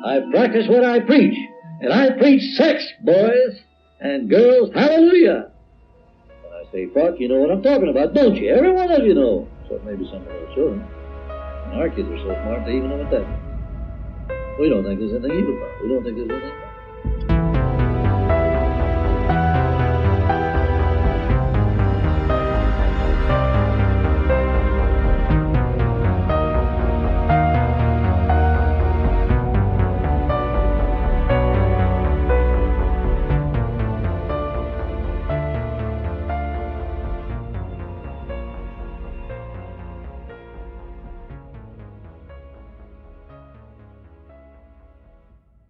I practice what I preach, and I preach sex, boys and girls, hallelujah. When I say fuck, you know what I'm talking about, don't you? Every one of you know, except maybe some of our children. And our kids are so smart, they even know what that means. We don't think there's anything evil about it. We don't think there's anything wrong.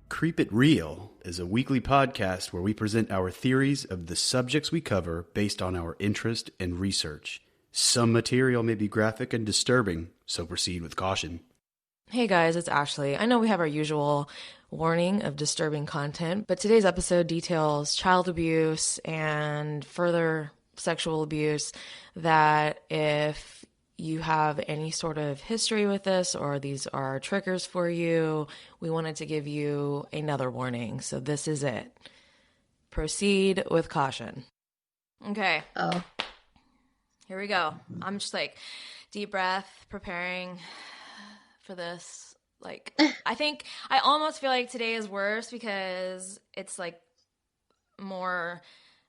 Creep It Real is a weekly podcast where we present our theories of the subjects we cover based on our interest and research. Some material may be graphic and disturbing, so proceed with caution. Hey guys, it's Ashley. I know we have our usual warning of disturbing content, but today's episode details child abuse and further sexual abuse that if you have any sort of history with this or these are triggers for you, we wanted to give you another warning. So this is it. Proceed with caution. Okay. Oh. Here we go. I'm just like deep breath, preparing for this. Like, I almost feel like today is worse because it's like more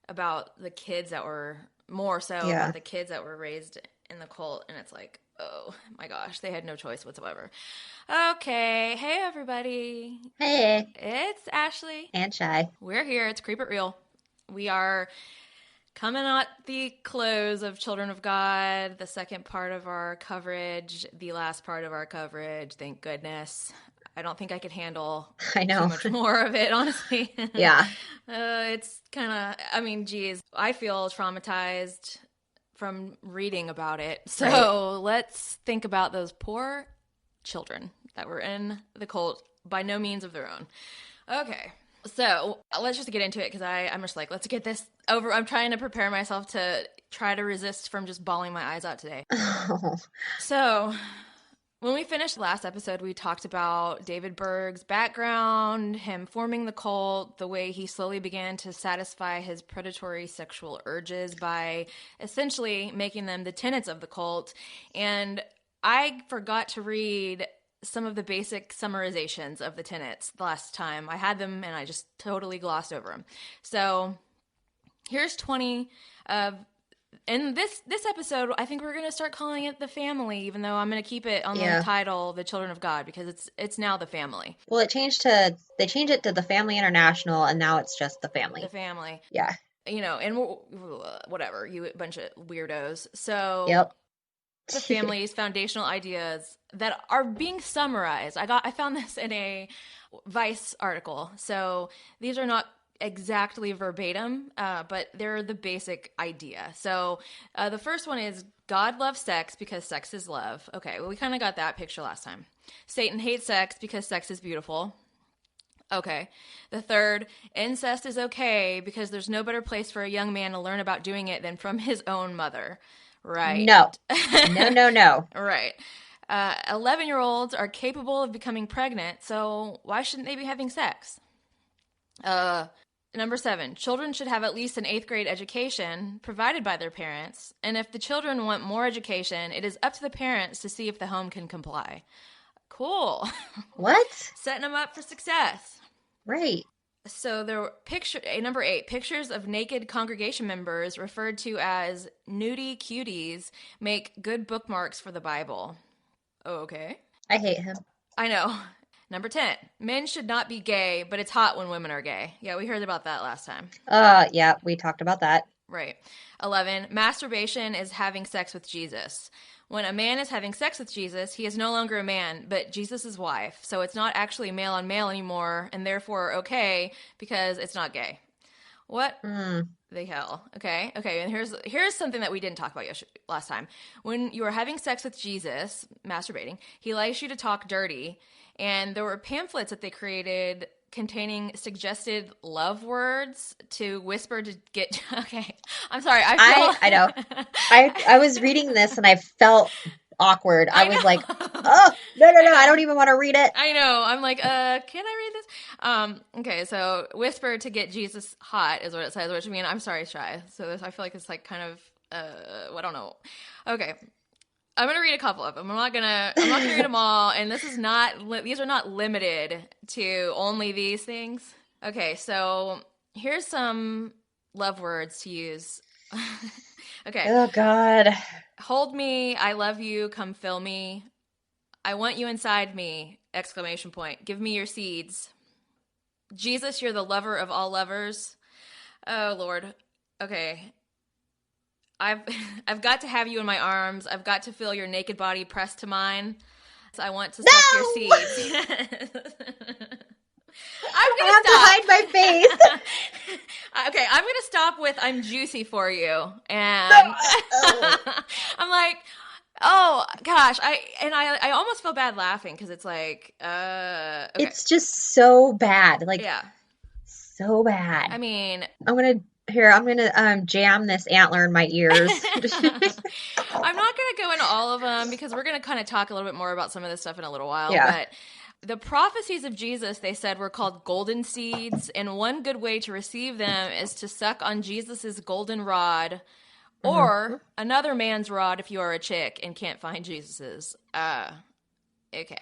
about the kids that were about the kids that were raised in the cult, and it's like, oh my gosh, they had no choice whatsoever. Okay, hey everybody. Hey. It's Ashley. And Shy. We're here. It's Creep It Real. We are coming at the close of Children of God, the second part of our coverage, the last part of our coverage, thank goodness. I don't think I could handle too much more of it, honestly. Yeah. It's kind of, geez, I feel traumatized from reading about it. So Let's think about those poor children that were in the cult by no means of their own. Okay. So let's just get into it because I'm just like, let's get this over. I'm trying to prepare myself to try to resist from just bawling my eyes out today. Oh. So when we finished last episode, we talked about David Berg's background, him forming the cult, the way he slowly began to satisfy his predatory sexual urges by essentially making them the tenets of the cult. And I forgot to read some of the basic summarizations of the tenets the last time. I had them and I just totally glossed over them. So here's 20 of... In this episode, I think we're going to start calling it The Family, even though I'm going to keep it on the title, The Children of God, because it's now The Family. Well, they changed it to The Family International, and now it's just The Family. The Family. Yeah. And whatever, you bunch of weirdos. So, yep. The Family's foundational ideas that are being summarized. I found this in a Vice article. So, these are not exactly verbatim, but they're the basic idea. So the first one is God loves sex because sex is love. Okay, well, we kind of got that picture last time. Satan hates sex because sex is beautiful. Okay. The third, incest is okay because there's no better place for a young man to learn about doing it than from his own mother. Right. No. No. Right. 11-year-olds are capable of becoming pregnant, so why shouldn't they be having sex? Number 7, children should have at least an 8th grade education provided by their parents. And if the children want more education, it is up to the parents to see if the home can comply. Cool. What? Setting them up for success. Right. So there were number 8, pictures of naked congregation members referred to as nudie cuties make good bookmarks for the Bible. Oh, okay. I hate him. I know. Number 10, men should not be gay, but it's hot when women are gay. Yeah, we heard about that last time. Yeah, we talked about that. Right. 11, masturbation is having sex with Jesus. When a man is having sex with Jesus, he is no longer a man, but Jesus' wife. So it's not actually male on male anymore, and therefore okay, because it's not gay. What the hell? Okay, and here's something that we didn't talk about last time. When you are having sex with Jesus, masturbating, he likes you to talk dirty, and there were pamphlets that they created containing suggested love words to whisper to get... Okay, I'm sorry. I know. I was reading this and I felt awkward. I was know. like, oh, no, I don't even want to read it. I know. I'm like, can I read this? Okay, so whisper to get Jesus hot is what it says, which I mean, I'm sorry, Shy. So this, I feel like it's like kind of, I don't know. Okay. I'm gonna read a couple of them. I'm not gonna read them all, and this is not. These are not limited to only these things. Okay, so here's some love words to use. Okay. Oh God. Hold me. I love you. Come fill me. I want you inside me! Exclamation point. Give me your seeds. Jesus, you're the lover of all lovers. Oh Lord. Okay. I've got to have you in my arms. I've got to feel your naked body pressed to mine. So I want to suck your seeds. I have to hide my face. Okay, I'm gonna stop with "I'm juicy for you," and I'm like, oh gosh, I almost feel bad laughing because it's like, okay. It's just so bad, like Yeah, so bad. I mean, I'm gonna jam this antler in my ears. I'm not gonna go into all of them because we're gonna kind of talk a little bit more about some of this stuff in a little while, Yeah. but. The prophecies of Jesus, they said, were called golden seeds, and one good way to receive them is to suck on Jesus's golden rod, or another man's rod if you are a chick and can't find Jesus's. Okay.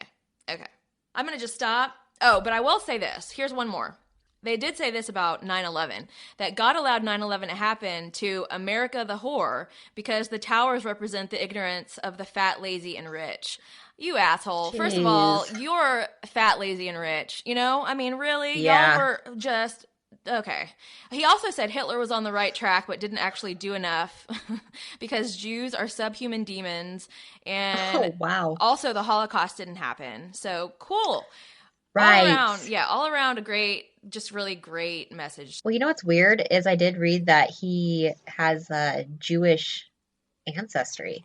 I'm gonna just stop. Oh, but I will say this. Here's one more. They did say this about 9/11, that God allowed 9/11 to happen to America the whore because the towers represent the ignorance of the fat, lazy, and rich. You asshole. Jeez. First of all, you're fat, lazy, and rich. You know? I mean, really? Yeah. Y'all were just... Okay. He also said Hitler was on the right track but didn't actually do enough because Jews are subhuman demons, and wow. also the Holocaust didn't happen. So, cool. Right. All around a great, just really great message. Well, you know what's weird is I did read that he has a Jewish ancestry.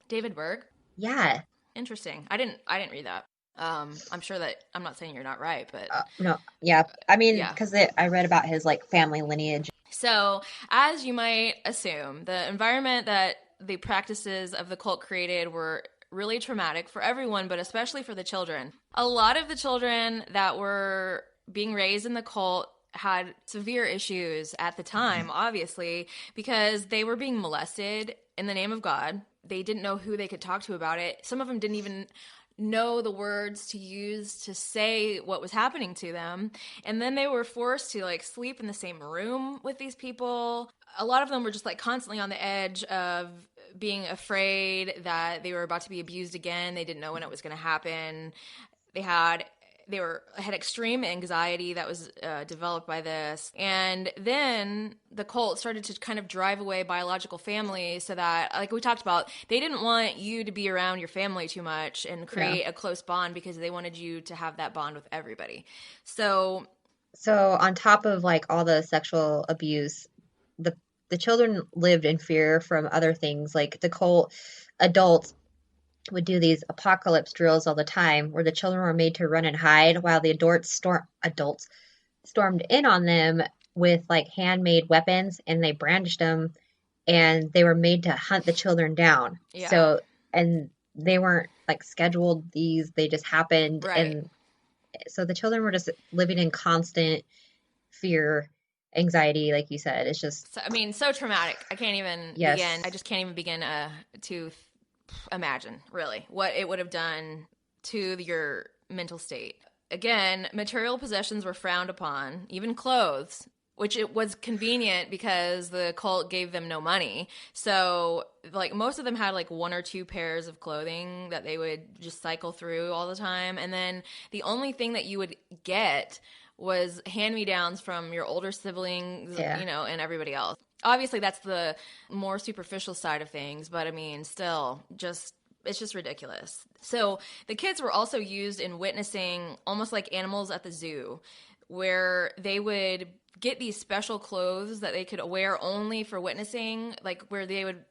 David Berg? Yeah. Interesting. I didn't read that. I'm sure that I'm not saying you're not right, but no. Yeah. I mean, Yeah. because I read about his like family lineage. So, as you might assume, the environment that the practices of the cult created were really traumatic for everyone, but especially for the children. A lot of the children that were being raised in the cult had severe issues at the time, obviously, because they were being molested in the name of God. They didn't know who they could talk to about it. Some of them didn't even know the words to use to say what was happening to them. And then they were forced to like sleep in the same room with these people. A lot of them were just like constantly on the edge of being afraid that they were about to be abused again. They didn't know when it was going to happen. They had extreme anxiety that was developed by this. And then the cult started to kind of drive away biological family so that, like we talked about, they didn't want you to be around your family too much and create a close bond because they wanted you to have that bond with everybody. So on top of like all the sexual abuse, the children lived in fear from other things. Like the cult adults would do these apocalypse drills all the time where the children were made to run and hide while the adults stormed in on them with like handmade weapons, and they brandished them, and they were made to hunt the children down. Yeah. So, and they weren't like scheduled, they just happened. Right. And so the children were just living in constant fear, anxiety, like you said. It's just so traumatic. I can't even begin. I just can't even begin to imagine really what it would have done to your mental state. Again, material possessions were frowned upon, even clothes, which it was convenient because the cult gave them no money. So like most of them had like one or two pairs of clothing that they would just cycle through all the time. And then the only thing that you would get was hand-me-downs from your older siblings, and everybody else. Obviously, that's the more superficial side of things, but I mean, still, it's just ridiculous. So the kids were also used in witnessing almost like animals at the zoo, where they would get these special clothes that they could wear only for witnessing, like where they would,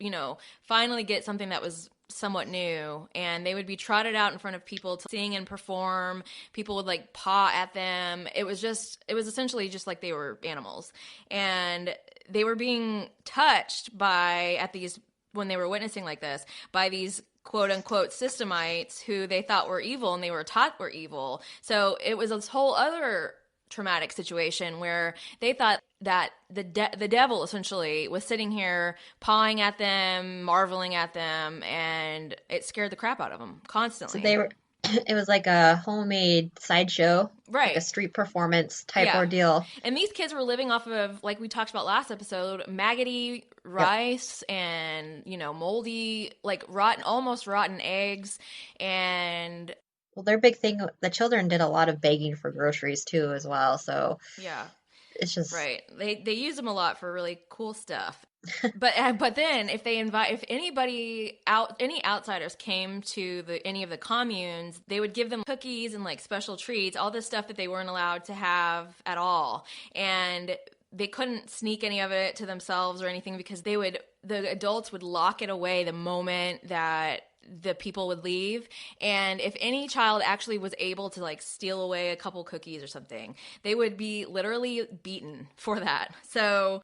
finally get something that was somewhat new, and they would be trotted out in front of people to sing and perform. People would like paw at them. It was essentially just like they were animals, and they were being touched when they were witnessing like this, by these quote unquote systemites who they thought were evil and they were taught were evil. So it was this whole other traumatic situation where they thought that the devil essentially was sitting here pawing at them, marveling at them, and it scared the crap out of them constantly. So they were it was like a homemade sideshow, right, like a street performance type ordeal. And these kids were living off of, like we talked about last episode, maggoty rice and, you know, moldy, like almost rotten eggs. And well, their big thing, the children did a lot of begging for groceries too as well. So yeah, it's just right. They use them a lot for really cool stuff. But then if any outsiders came to any of the communes, they would give them cookies and like special treats, all this stuff that they weren't allowed to have at all. And they couldn't sneak any of it to themselves or anything because the adults would lock it away the moment that the people would leave. And if any child actually was able to like steal away a couple cookies or something, they would be literally beaten for that. So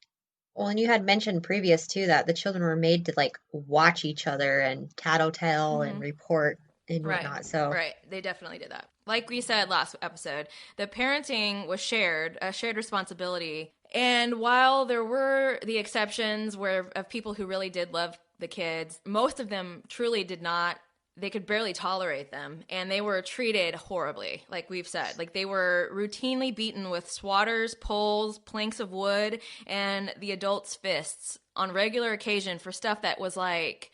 well, and you had mentioned previous too that the children were made to like watch each other and tattletale and report and whatnot. So right, they definitely did that. Like we said last episode, the parenting was a shared responsibility. And while there were the exceptions of people who really did love the kids, most of them truly did not. They could barely tolerate them, and they were treated horribly, like we've said. Like, they were routinely beaten with swatters, poles, planks of wood, and the adults' fists on regular occasion for stuff that was like,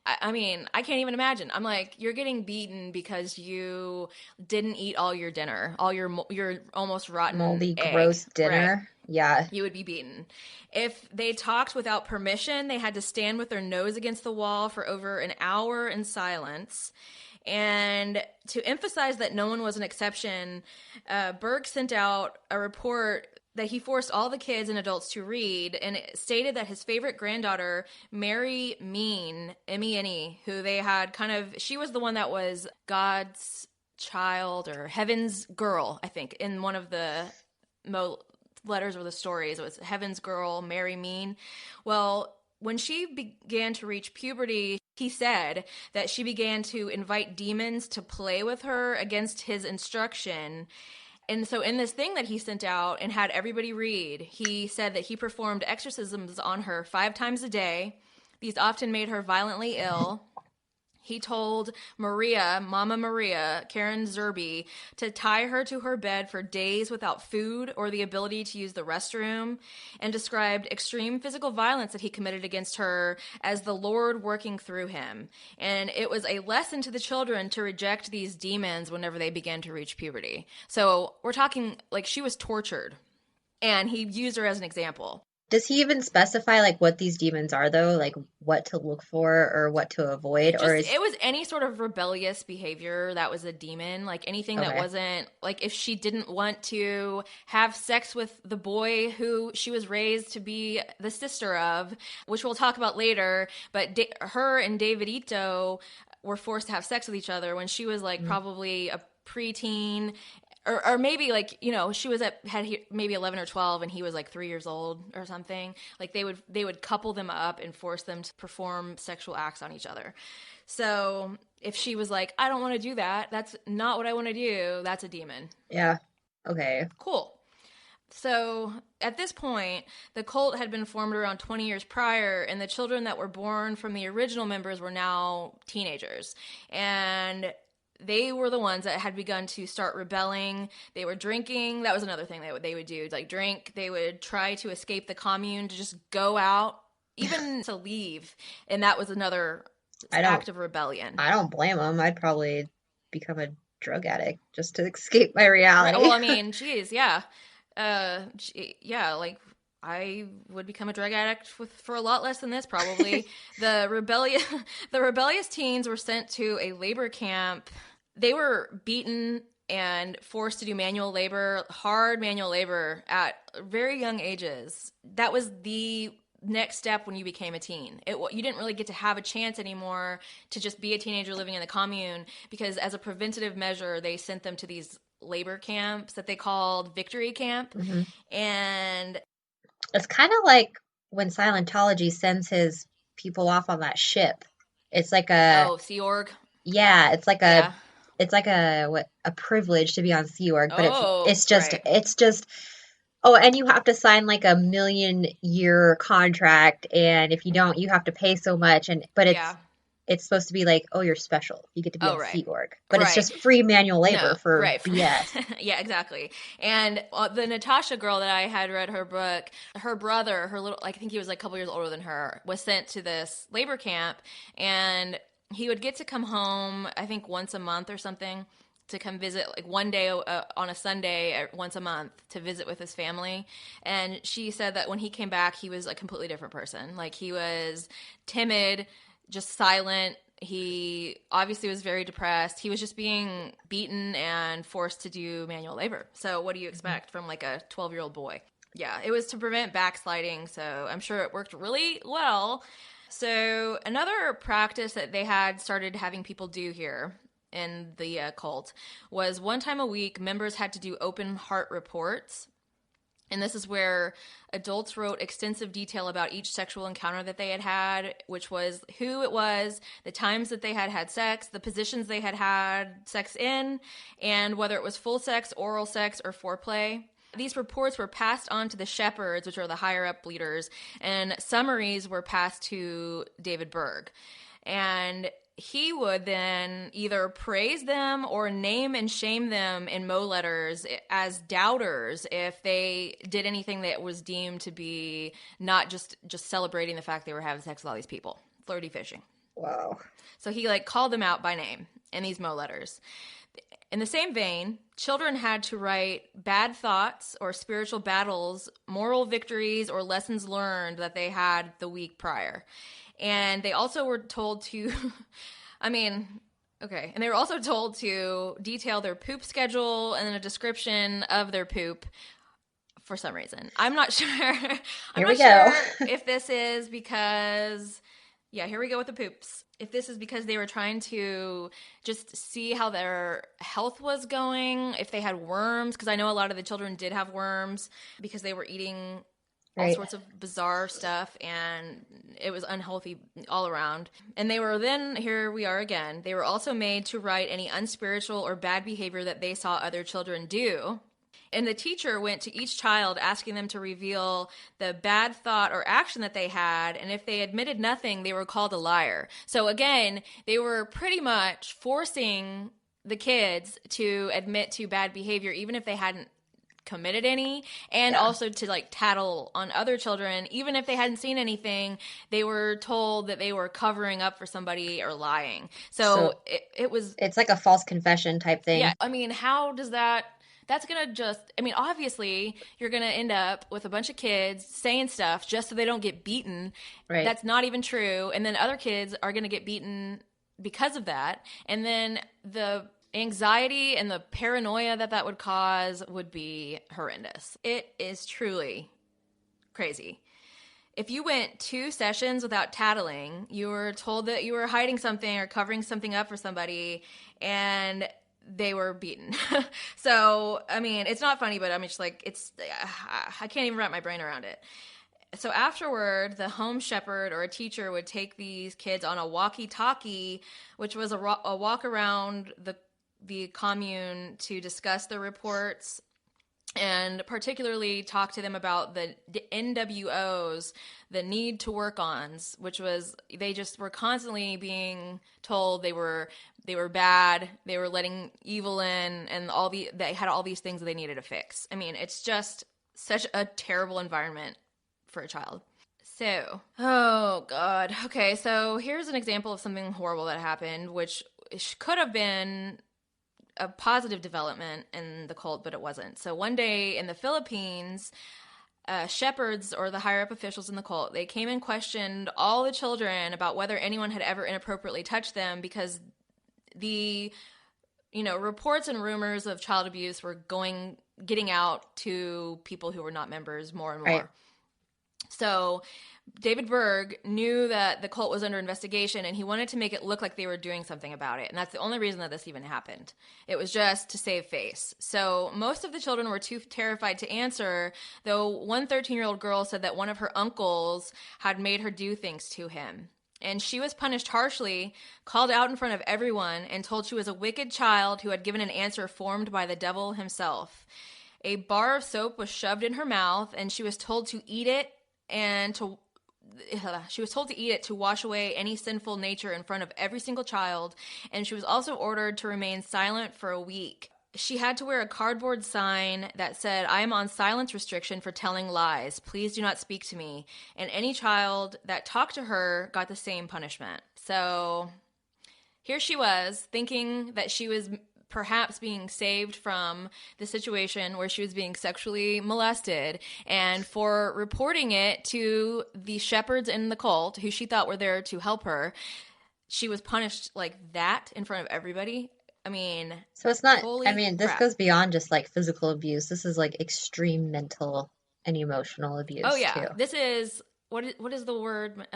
I mean, I can't even imagine. I'm like, you're getting beaten because you didn't eat all your dinner, all your almost rotten moldy, egg. gross dinner. Right. Yeah. You would be beaten. If they talked without permission, they had to stand with their nose against the wall for over an hour in silence. And to emphasize that no one was an exception, Berg sent out a report that he forced all the kids and adults to read, and it stated that his favorite granddaughter, Mary Mean, M-E-N-E, who they had she was the one that was God's child or heaven's girl, I think, in one of the letters or the stories. It was heaven's girl, Mary Mean. Well, when she began to reach puberty, he said that she began to invite demons to play with her against his instruction. And so in this thing that he sent out and had everybody read, he said that he performed exorcisms on her 5 times a day. These often made her violently ill. He told Mama Maria, Karen Zerby, to tie her to her bed for days without food or the ability to use the restroom, and described extreme physical violence that he committed against her as the Lord working through him. And it was a lesson to the children to reject these demons whenever they began to reach puberty. So we're talking like she was tortured, and he used her as an example. Does he even specify like what these demons are though? Like what to look for or what to avoid? It was any sort of rebellious behavior that was a demon. Like anything that wasn't, like if she didn't want to have sex with the boy who she was raised to be the sister of, which we'll talk about later, but her and Davidito were forced to have sex with each other when she was like probably a preteen. Or maybe like, you know, she was maybe 11 or 12 and he was like 3 years old or something. Like they would couple them up and force them to perform sexual acts on each other. So if she was like, I don't want to do that, that's not what I want to do, that's a demon. Yeah. Okay. Cool. So at this point, the cult had been formed around 20 years prior, and the children that were born from the original members were now teenagers. And they were the ones that had begun to start rebelling. They were drinking. That was another thing they would do, like drink. They would try to escape the commune, to just go out, even to leave. And that was another act of rebellion. I don't blame them. I'd probably become a drug addict just to escape my reality. Right. Well, I mean, geez, yeah. Yeah, like I would become a drug addict for a lot less than this, probably. The rebellious teens were sent to a labor camp. They were beaten and forced to do manual labor, hard manual labor at very young ages. That was the next step when you became a teen. You didn't really get to have a chance anymore to just be a teenager living in the commune, because as a preventative measure, they sent them to these labor camps that they called Victory Camp. Mm-hmm. And it's kind of like when Scientology sends his people off on that ship It's like a, Oh, Sea Org. yeah, Yeah. it's like a privilege to be on Sea Org, but Oh, right. it's just, oh, and you have to sign like a 1 million-year contract, and if you don't, you have to pay so much, and but Yeah. it's supposed to be like, oh, you're special. You get to be Oh, on right. Sea Org, but it's Right. just free manual labor No, for right. BS. Yeah, exactly. And the Natasha girl that I had read her book, her brother, her little, like, I think he was like a couple years older than her, was sent to this labor camp, and he would get to come home, I think once a month or something, to come visit, like one day on a Sunday, once a month, to visit with his family. And she said that when he came back, he was a completely different person. Like, he was timid, just silent. He obviously was very depressed. He was just being beaten and forced to do manual labor. So what do you expect from like a 12-year-old boy? Yeah, it was to prevent backsliding, so I'm sure it worked really well. So another practice that they had started having people do here in the cult was one time a week, members had to do open heart reports. And this is where adults wrote extensive detail about each sexual encounter that they had had, which was who it was, the times that they had had sex, the positions they had had sex in, and whether it was full sex, oral sex, or foreplay. These reports were passed on to the shepherds, which are the higher up leaders, and summaries were passed to David Berg. And he would then either praise them or name and shame them in Mo letters as doubters if they did anything that was deemed to be not just celebrating the fact they were having sex with all these people, flirty fishing. Wow. So he like called them out by name in these Mo letters. In the same vein, children had to write bad thoughts or spiritual battles, moral victories, or lessons learned that they had the week prior. And they also were told to, I mean, okay. And they were also told to detail their poop schedule and a description of their poop for some reason. I'm not sure. I'm Here we not go. sure if this is because, yeah, here we go with the poops. If this is because they were trying to just see how their health was going, if they had worms, because I know a lot of the children did have worms because they were eating all Right. sorts of bizarre stuff, and it was unhealthy all around. And they were then, here we are again, they were also made to write any unspiritual or bad behavior that they saw other children do. And the teacher went to each child asking them to reveal the bad thought or action that they had, and if they admitted nothing, they were called a liar. So again, they were pretty much forcing the kids to admit to bad behavior, even if they hadn't committed any, and Yeah. also to like tattle on other children even if they hadn't seen anything. They were told that they were covering up for somebody or lying. So So it was, it's like a false confession type yeah, thing. I mean, how does that's gonna just, I mean, obviously you're gonna end up with a bunch of kids saying stuff just so they don't get beaten. Right. That's not even true. And then other kids are gonna get beaten because of that. And then the anxiety and the paranoia that would cause would be horrendous. It is truly crazy. If you went 2 sessions without tattling, you were told that you were hiding something or covering something up for somebody, and they were beaten. So, I mean, it's not funny, but I mean, just like, I can't even wrap my brain around it. So afterward, the home shepherd or a teacher would take these kids on a walkie-talkie, which was a walk around the commune to discuss the reports and particularly talk to them about the NWOs, the need to work ons, which was they just were constantly being told they were bad, they were letting evil in, and they had all these things that they needed to fix. I mean, it's just such a terrible environment for a child. So, oh God. Okay, so here's an example of something horrible that happened, which could have been a positive development in the cult, but it wasn't. So one day in the Philippines, shepherds or the higher up officials in the cult, they came and questioned all the children about whether anyone had ever inappropriately touched them, because the reports and rumors of child abuse were getting out to people who were not members more and more. Right. So David Berg knew that the cult was under investigation, and he wanted to make it look like they were doing something about it. And that's the only reason that this even happened. It was just to save face. So most of the children were too terrified to answer, though one 13-year-old girl said that one of her uncles had made her do things to him. And she was punished harshly, called out in front of everyone, and told she was a wicked child who had given an answer formed by the devil himself. A bar of soap was shoved in her mouth, and she was told to eat it to wash away any sinful nature in front of every single child, and she was also ordered to remain silent for a week. She had to wear a cardboard sign that said, "I am on silence restriction for telling lies. Please do not speak to me." And any child that talked to her got the same punishment. So here she was, thinking that she was perhaps being saved from the situation where she was being sexually molested, and for reporting it to the shepherds in the cult, who she thought were there to help her, she was punished like that in front of everybody. I mean, So it's not, holy I mean, this crap. goes beyond just like physical abuse. This is like extreme mental and emotional Oh abuse yeah, too. this is what is the word?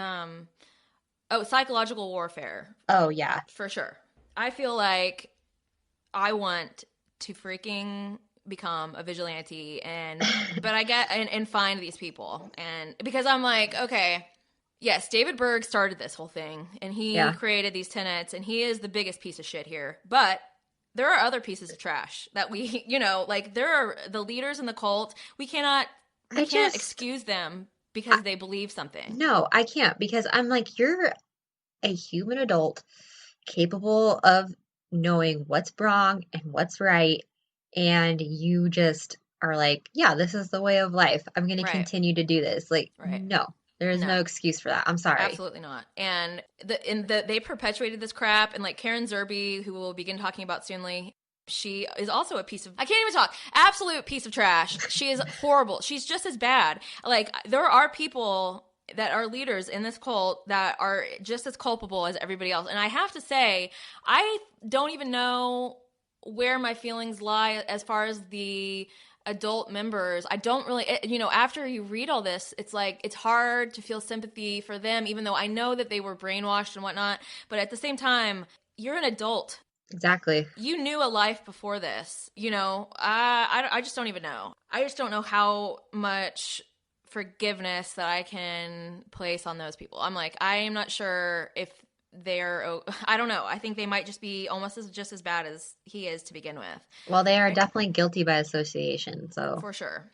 Psychological warfare Oh yeah. for sure. I feel like I want to freaking become a vigilante but I get and find these people, and because I'm like, okay, yes, David Berg started this whole thing, and he Yeah. created these tenets, and he is the biggest piece of shit here. But there are other pieces of trash that we, like there are the leaders in the cult. We can't excuse them because they believe something. No, I can't, because I'm like, you're a human adult capable of knowing what's wrong and what's right, and you just are like, yeah, this is the way of life. I'm going to Right. continue to do this. Like, Right. no, there is no excuse for that. I'm sorry. Absolutely not. And they perpetuated this crap, and like Karen Zerby, who we'll begin talking about soonly, she is also a piece of, I can't even talk, absolute piece of trash. She is horrible. She's just as bad. Like, there are people that are leaders in this cult that are just as culpable as everybody else. And I have to say, I don't even know where my feelings lie as far as the adult members. I don't really, after you read all this, it's like, it's hard to feel sympathy for them, even though I know that they were brainwashed and whatnot. But at the same time, you're an adult. Exactly. You knew a life before this, I just don't even know. I just don't know how much forgiveness that I can place on those people. I'm like, I am not sure if I don't know. I think they might just be almost just as bad as he is to begin with. Well, they are definitely guilty by association, so. For sure.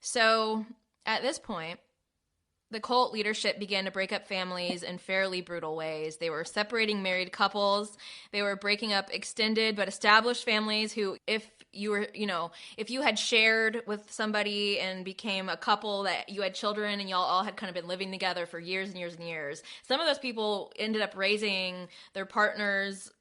So at this point, the cult leadership began to break up families in fairly brutal ways. They were separating married couples. They were breaking up extended but established families who, if you had shared with somebody and became a couple that you had children and y'all all had kind of been living together for years and years and years, some of those people ended up raising their partners'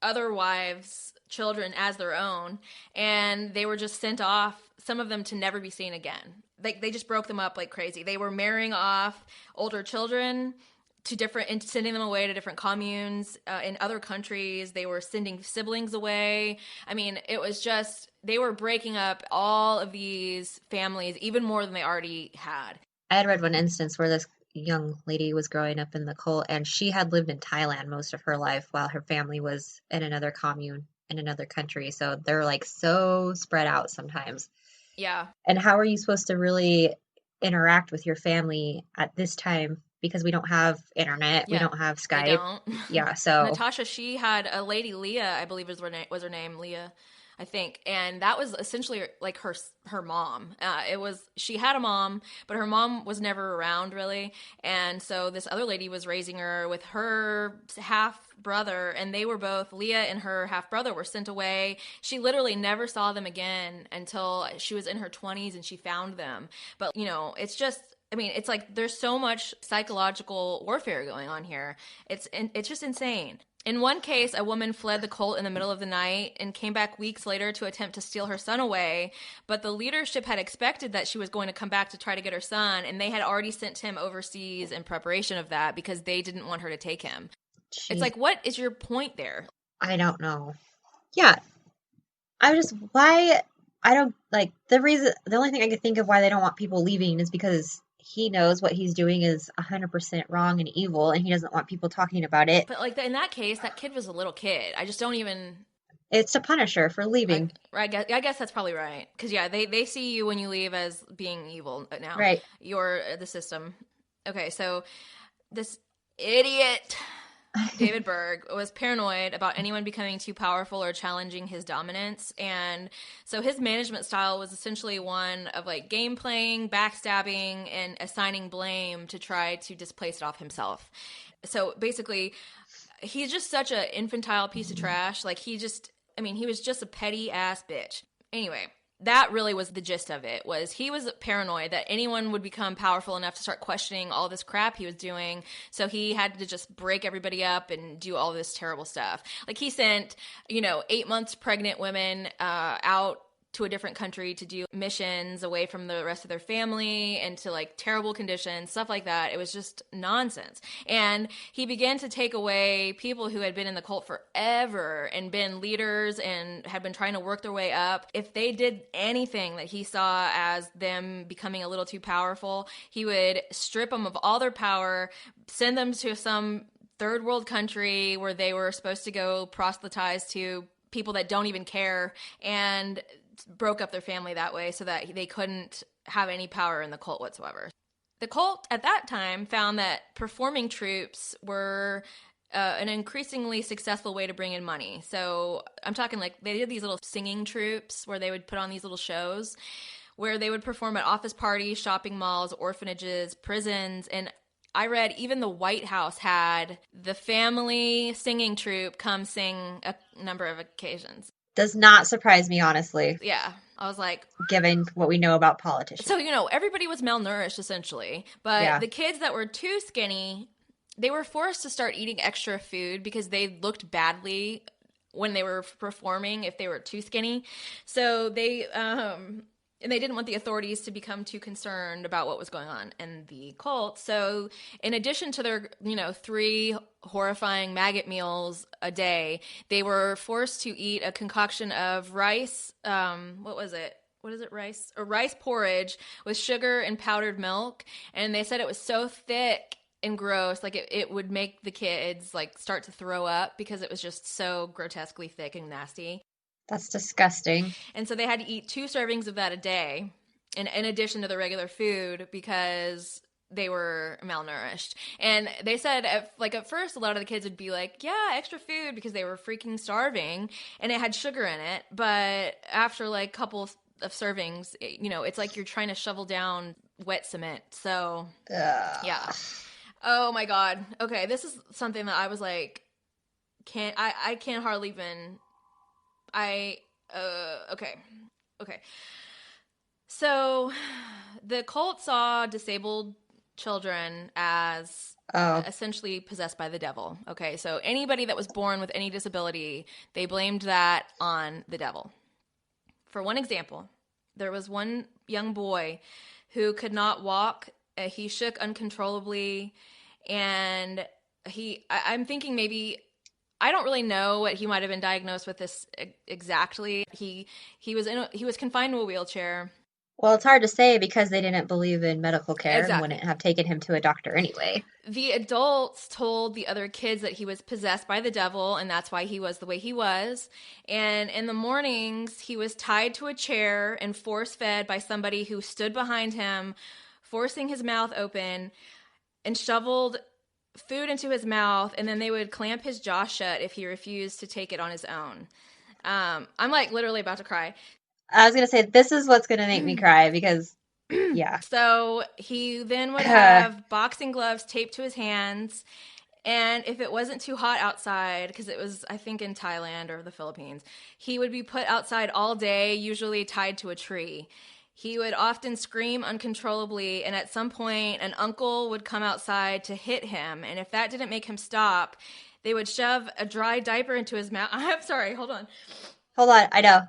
other wives' children as their own, and they were just sent off, some of them to never be seen again. They just broke them up like crazy. They were marrying off older children and sending them away to different communes in other countries. They were sending siblings away. I mean, it was just, they were breaking up all of these families even more than they already had. I had read one instance where this young lady was growing up in the cult, and she had lived in Thailand most of her life while her family was in another commune in another country. So they're like so spread out sometimes. Yeah. And how are you supposed to really interact with your family at this time? Because we don't have internet, we don't have Skype. They don't. Yeah, so Natasha, she had a lady, Leah, I believe was her name, Leah, I think, and that was essentially like her mom. She had a mom, but her mom was never around really, and so this other lady was raising her with her half brother, and they were both, Leah and her half brother, were sent away. She literally never saw them again until she was in her 20s and she found them. But it's just, I mean, it's like there's so much psychological warfare going on here. It's just insane. In one case, a woman fled the cult in the middle of the night and came back weeks later to attempt to steal her son away. But the leadership had expected that she was going to come back to try to get her son, and they had already sent him overseas in preparation of that because they didn't want her to take him. Jeez. It's like, what is your point there? I don't know. Yeah. The only thing I could think of why they don't want people leaving is because he knows what he's doing is 100% wrong and evil, and he doesn't want people talking about it. But like in that case, that kid was a little kid. I just don't even. It's to punish her for leaving. I guess that's probably right. Because they see you when you leave as being evil now. Right. You're the system. Okay, so this idiot David Berg was paranoid about anyone becoming too powerful or challenging his dominance. And so his management style was essentially one of like game playing, backstabbing, and assigning blame to try to displace it off himself. So basically, he's just such an infantile piece of trash. Like he was just a petty ass bitch. Anyway, that really was the gist of it, was he was paranoid that anyone would become powerful enough to start questioning all this crap he was doing. So he had to just break everybody up and do all this terrible stuff. Like he sent, 8 months pregnant women out to a different country to do missions away from the rest of their family and to like terrible conditions, stuff like that. It was just nonsense. And he began to take away people who had been in the cult forever and been leaders and had been trying to work their way up. If they did anything that he saw as them becoming a little too powerful, he would strip them of all their power, send them to some third world country where they were supposed to go proselytize to people that don't even care, and broke up their family that way so that they couldn't have any power in the cult whatsoever. The cult at that time found that performing troops were an increasingly successful way to bring in money. So I'm talking like they did these little singing troops where they would put on these little shows where they would perform at office parties, shopping malls, orphanages, prisons, and I read even the White House had the family singing troupe come sing a number of occasions. Does not surprise me, honestly. Yeah. I was like, given what we know about politicians. So, everybody was malnourished essentially, but the kids that were too skinny, they were forced to start eating extra food because they looked badly when they were performing if they were too skinny. So they didn't want the authorities to become too concerned about what was going on in the cult. So in addition to their, 3 horrifying maggot meals a day, they were forced to eat a concoction of rice. What was it? What is it? Rice? Or rice porridge with sugar and powdered milk. And they said it was so thick and gross, like it would make the kids like start to throw up because it was just so grotesquely thick and nasty. That's disgusting. And so they had to eat 2 servings of that a day in addition to the regular food because they were malnourished. And they said at first a lot of the kids would be like, yeah, extra food because they were freaking starving and it had sugar in it. But after like a couple of servings, it's like you're trying to shovel down wet cement. So, yeah. Oh my God. Okay, this is something that I was like, I can't hardly even... Okay. So the cult saw disabled children as essentially possessed by the devil. Okay, so anybody that was born with any disability, they blamed that on the devil. For one example, there was one young boy who could not walk. He shook uncontrollably, and I'm thinking maybe... I don't really know what he might have been diagnosed with this exactly. He was confined to a wheelchair. Well, it's hard to say because they didn't believe in medical care Exactly. and wouldn't have taken him to a doctor anyway. The adults told the other kids that he was possessed by the devil and that's why he was the way he was. And in the mornings, he was tied to a chair and force-fed by somebody who stood behind him, forcing his mouth open and shoveled food into his mouth, and then they would clamp his jaw shut if he refused to take it on his own. I'm like literally about to cry. I was going to say, this is what's going to make me cry because, yeah. So he then would have boxing gloves taped to his hands, and if it wasn't too hot outside, because it was, I think, in Thailand or the Philippines, he would be put outside all day, usually tied to a tree. He would often scream uncontrollably, and at some point, an uncle would come outside to hit him, and if that didn't make him stop, they would shove a dry diaper into his mouth. I'm sorry, hold on. Hold on, I know.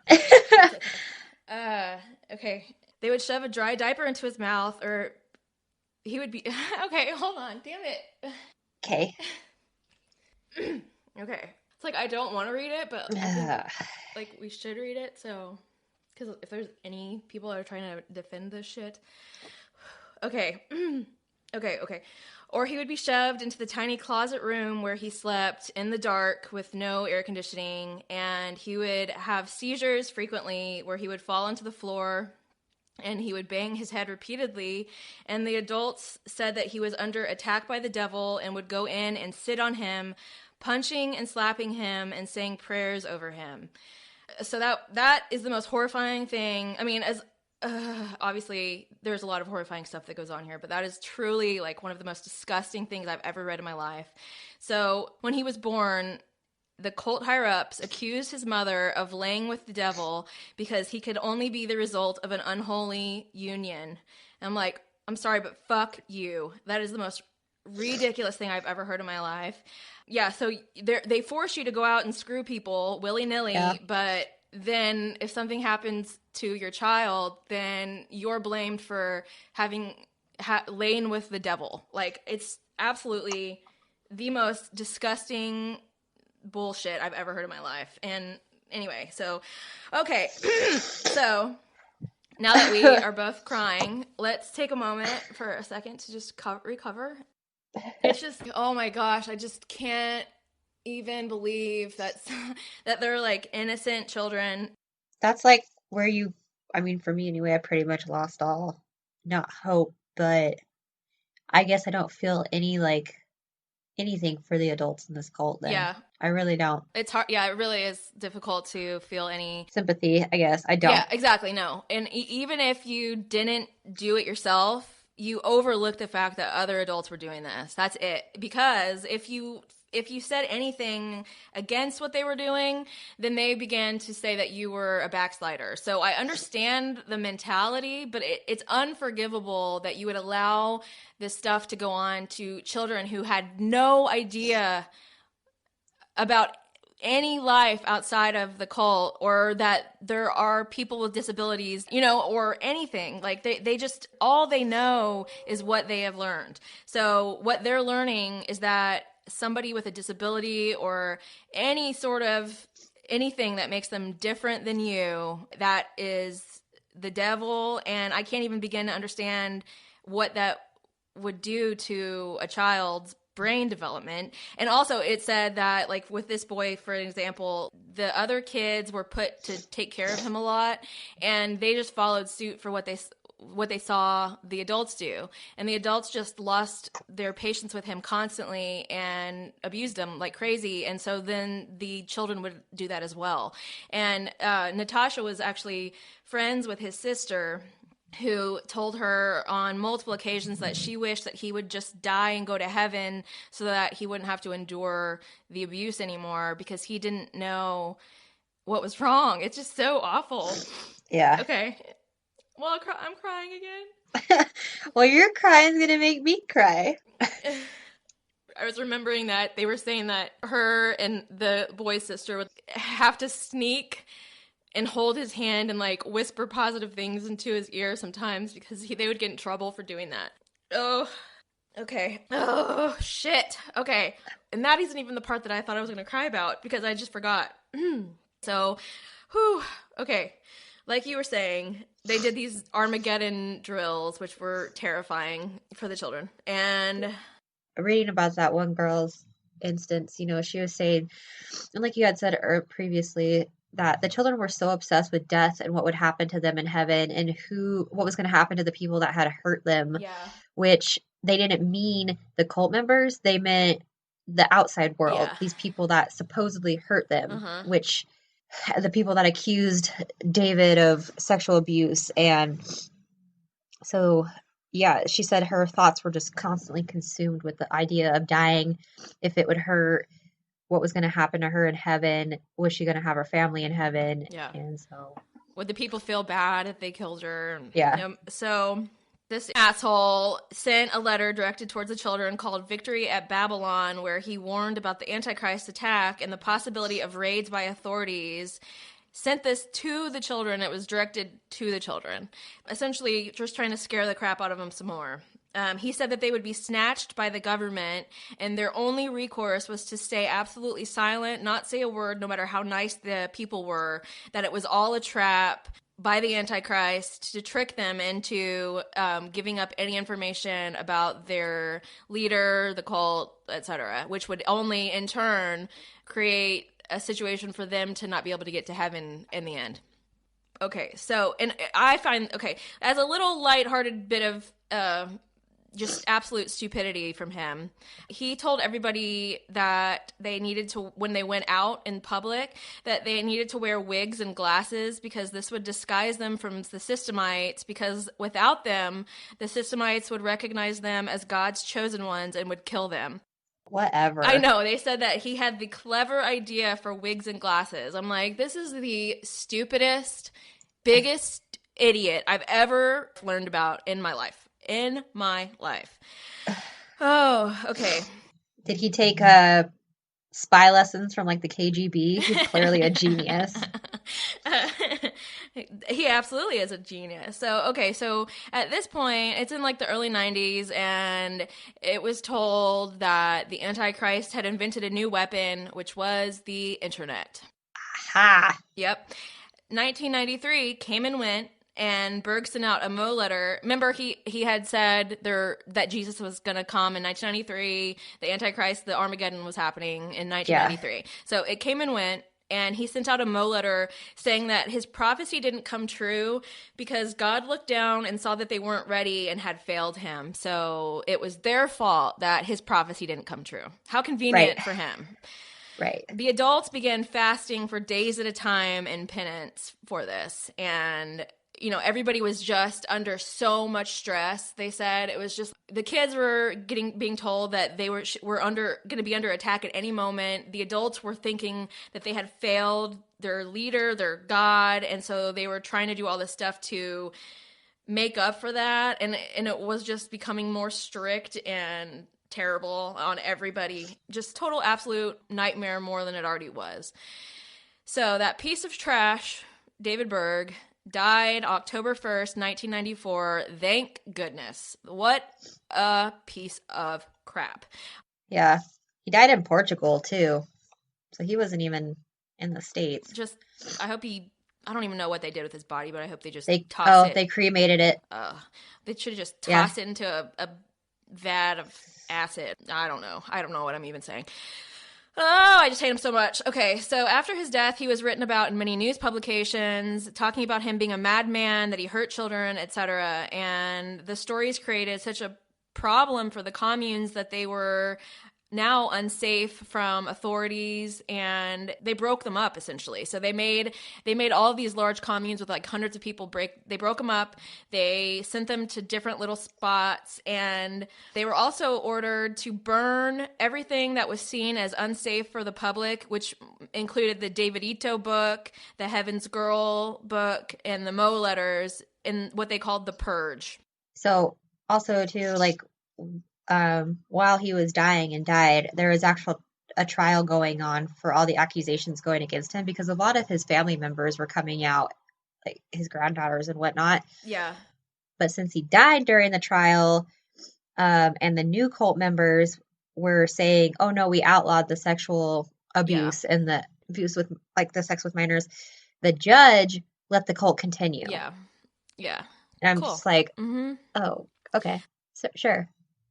Okay. They would shove a dry diaper into his mouth, or he would be... Okay, hold on, damn it. Okay. Okay. It's like, I don't want to read it, but I think, we should read it, so... Because if there's any people that are trying to defend this shit. Okay. Okay. Or he would be shoved into the tiny closet room where he slept in the dark with no air conditioning. And he would have seizures frequently where he would fall onto the floor and he would bang his head repeatedly. And the adults said that he was under attack by the devil and would go in and sit on him, punching and slapping him and saying prayers over him. So that is the most horrifying thing. I mean, as obviously there's a lot of horrifying stuff that goes on here, but that is truly like one of the most disgusting things I've ever read in my life. So when he was born, the cult higher-ups accused his mother of laying with the devil because he could only be the result of an unholy union. And I'm like, I'm sorry, but fuck you. That is the most ridiculous thing I've ever heard in my life. Yeah, so they force you to go out and screw people willy-nilly, but then if something happens to your child, then you're blamed for having lain with the devil. Like, it's absolutely the most disgusting bullshit I've ever heard in my life. And anyway, so okay. So now that we are both crying, let's take a moment for a second to just recover. It's just, oh my gosh, I just can't even believe that they're like innocent children. That's like where I mean, for me anyway, I pretty much lost all, not hope, but I guess I don't feel anything for the adults in this cult then. Yeah. I really don't. It's hard. Yeah, it really is difficult to feel any sympathy, I guess. I don't. Yeah, exactly. No. And even if you didn't do it yourself, you overlook the fact that other adults were doing this. That's it. Because if you said anything against what they were doing, then they began to say that you were a backslider. So I understand the mentality, but it's unforgivable that you would allow this stuff to go on to children who had no idea about any life outside of the cult, or that there are people with disabilities, or anything. Like they just, all they know is what they have learned. So what they're learning is that somebody with a disability or any sort of anything that makes them different than you, that is the devil. And I can't even begin to understand what that would do to a child's brain development. And also it said that, like, with this boy, for example, the other kids were put to take care of him a lot, and they just followed suit for what they saw the adults do. And the adults just lost their patience with him constantly and abused him like crazy. And so then the children would do that as well. And Natasha was actually friends with his sister, who told her on multiple occasions that she wished that he would just die and go to heaven so that he wouldn't have to endure the abuse anymore, because he didn't know what was wrong. It's just so awful. Yeah. Okay. Well, I'm crying again. Well, your crying's going to make me cry. I was remembering that they were saying that her and the boy's sister would have to sneak and hold his hand and, like, whisper positive things into his ear sometimes, because they would get in trouble for doing that. Oh, okay. Oh, shit. Okay. And that isn't even the part that I thought I was going to cry about, because I just forgot. So, whew. Okay. Like you were saying, they did these Armageddon drills, which were terrifying for the children. And reading about that one girl's instance, she was saying, and like you had said previously, that the children were so obsessed with death and what would happen to them in heaven, and what was going to happen to the people that had hurt them, which they didn't mean the cult members, they meant the outside world, these people that supposedly hurt them, which the people that accused David of sexual abuse. And so, yeah, she said her thoughts were just constantly consumed with the idea of dying, if it would hurt, what was going to happen to her in heaven, was she going to have her family in heaven? Yeah. And so, would the people feel bad if they killed her? Yeah. So this asshole sent a letter directed towards the children called Victory at Babylon, where he warned about the Antichrist attack and the possibility of raids by authorities. Sent this to the children. It was directed to the children, essentially just trying to scare the crap out of them some more. He said that they would be snatched by the government, and their only recourse was to stay absolutely silent, not say a word, no matter how nice the people were, that it was all a trap by the Antichrist to trick them into giving up any information about their leader, the cult, etc., which would only in turn create a situation for them to not be able to get to heaven in the end. Okay, so, and I find, okay, as a little lighthearted bit of just absolute stupidity from him, he told everybody that they needed to, when they went out in public, that they needed to wear wigs and glasses because this would disguise them from the Systemites, because without them, the Systemites would recognize them as God's chosen ones and would kill them. Whatever. I know. They said that he had the clever idea for wigs and glasses. I'm like, this is the stupidest, biggest idiot I've ever learned about in my life. In my life. Oh, okay. Did he take spy lessons from like the KGB? He's clearly a genius. He absolutely is a genius. So, okay, so at this point, it's in like the early 90s, and it was told that the Antichrist had invented a new weapon, which was the internet. Ha! Yep. 1993 came and went, and Berg sent out a Mo letter. Remember, he had said that Jesus was going to come in 1993. The Antichrist, the Armageddon was happening in 1993. Yeah. So it came and went. And he sent out a Mo letter saying that his prophecy didn't come true because God looked down and saw that they weren't ready and had failed him. So it was their fault that his prophecy didn't come true. How convenient for him. Right. The adults began fasting for days at a time in penance for this. And you know, everybody was just under so much stress. They said it was just the kids were being told that they were going to be under attack at any moment. The adults were thinking that they had failed their leader, their God, and so they were trying to do all this stuff to make up for that. And it was just becoming more strict and terrible on everybody. Just total absolute nightmare more than it already was. So that piece of trash, David Berg, died October 1st, 1994. Thank goodness. What a piece of crap. Yeah. He died in Portugal, too. So he wasn't even in the States. I hope I don't even know what they did with his body, but I hope they just tossed it. They cremated it. They should have just tossed it into a vat of acid. I don't know. I don't know what I'm even saying. Oh, I just hate him so much. Okay, so after his death, he was written about in many news publications, talking about him being a madman, that he hurt children, etc. And the stories created such a problem for the communes that they were now unsafe from authorities, and they broke them up essentially. So they made all of these large communes with like hundreds of people. They broke them up. They sent them to different little spots, and they were also ordered to burn everything that was seen as unsafe for the public, which included the Davidito book, the Heaven's Girl book, and the Mo letters in what they called the Purge. So also too, like, while he was dying and died, there was a trial going on for all the accusations going against him, because a lot of his family members were coming out, like his granddaughters and whatnot. Yeah. But since he died during the trial, and the new cult members were saying, "Oh no, we outlawed the sexual abuse and the abuse with like the sex with minors," the judge let the cult continue. Yeah. Yeah. And I'm just like, oh, okay, so, sure.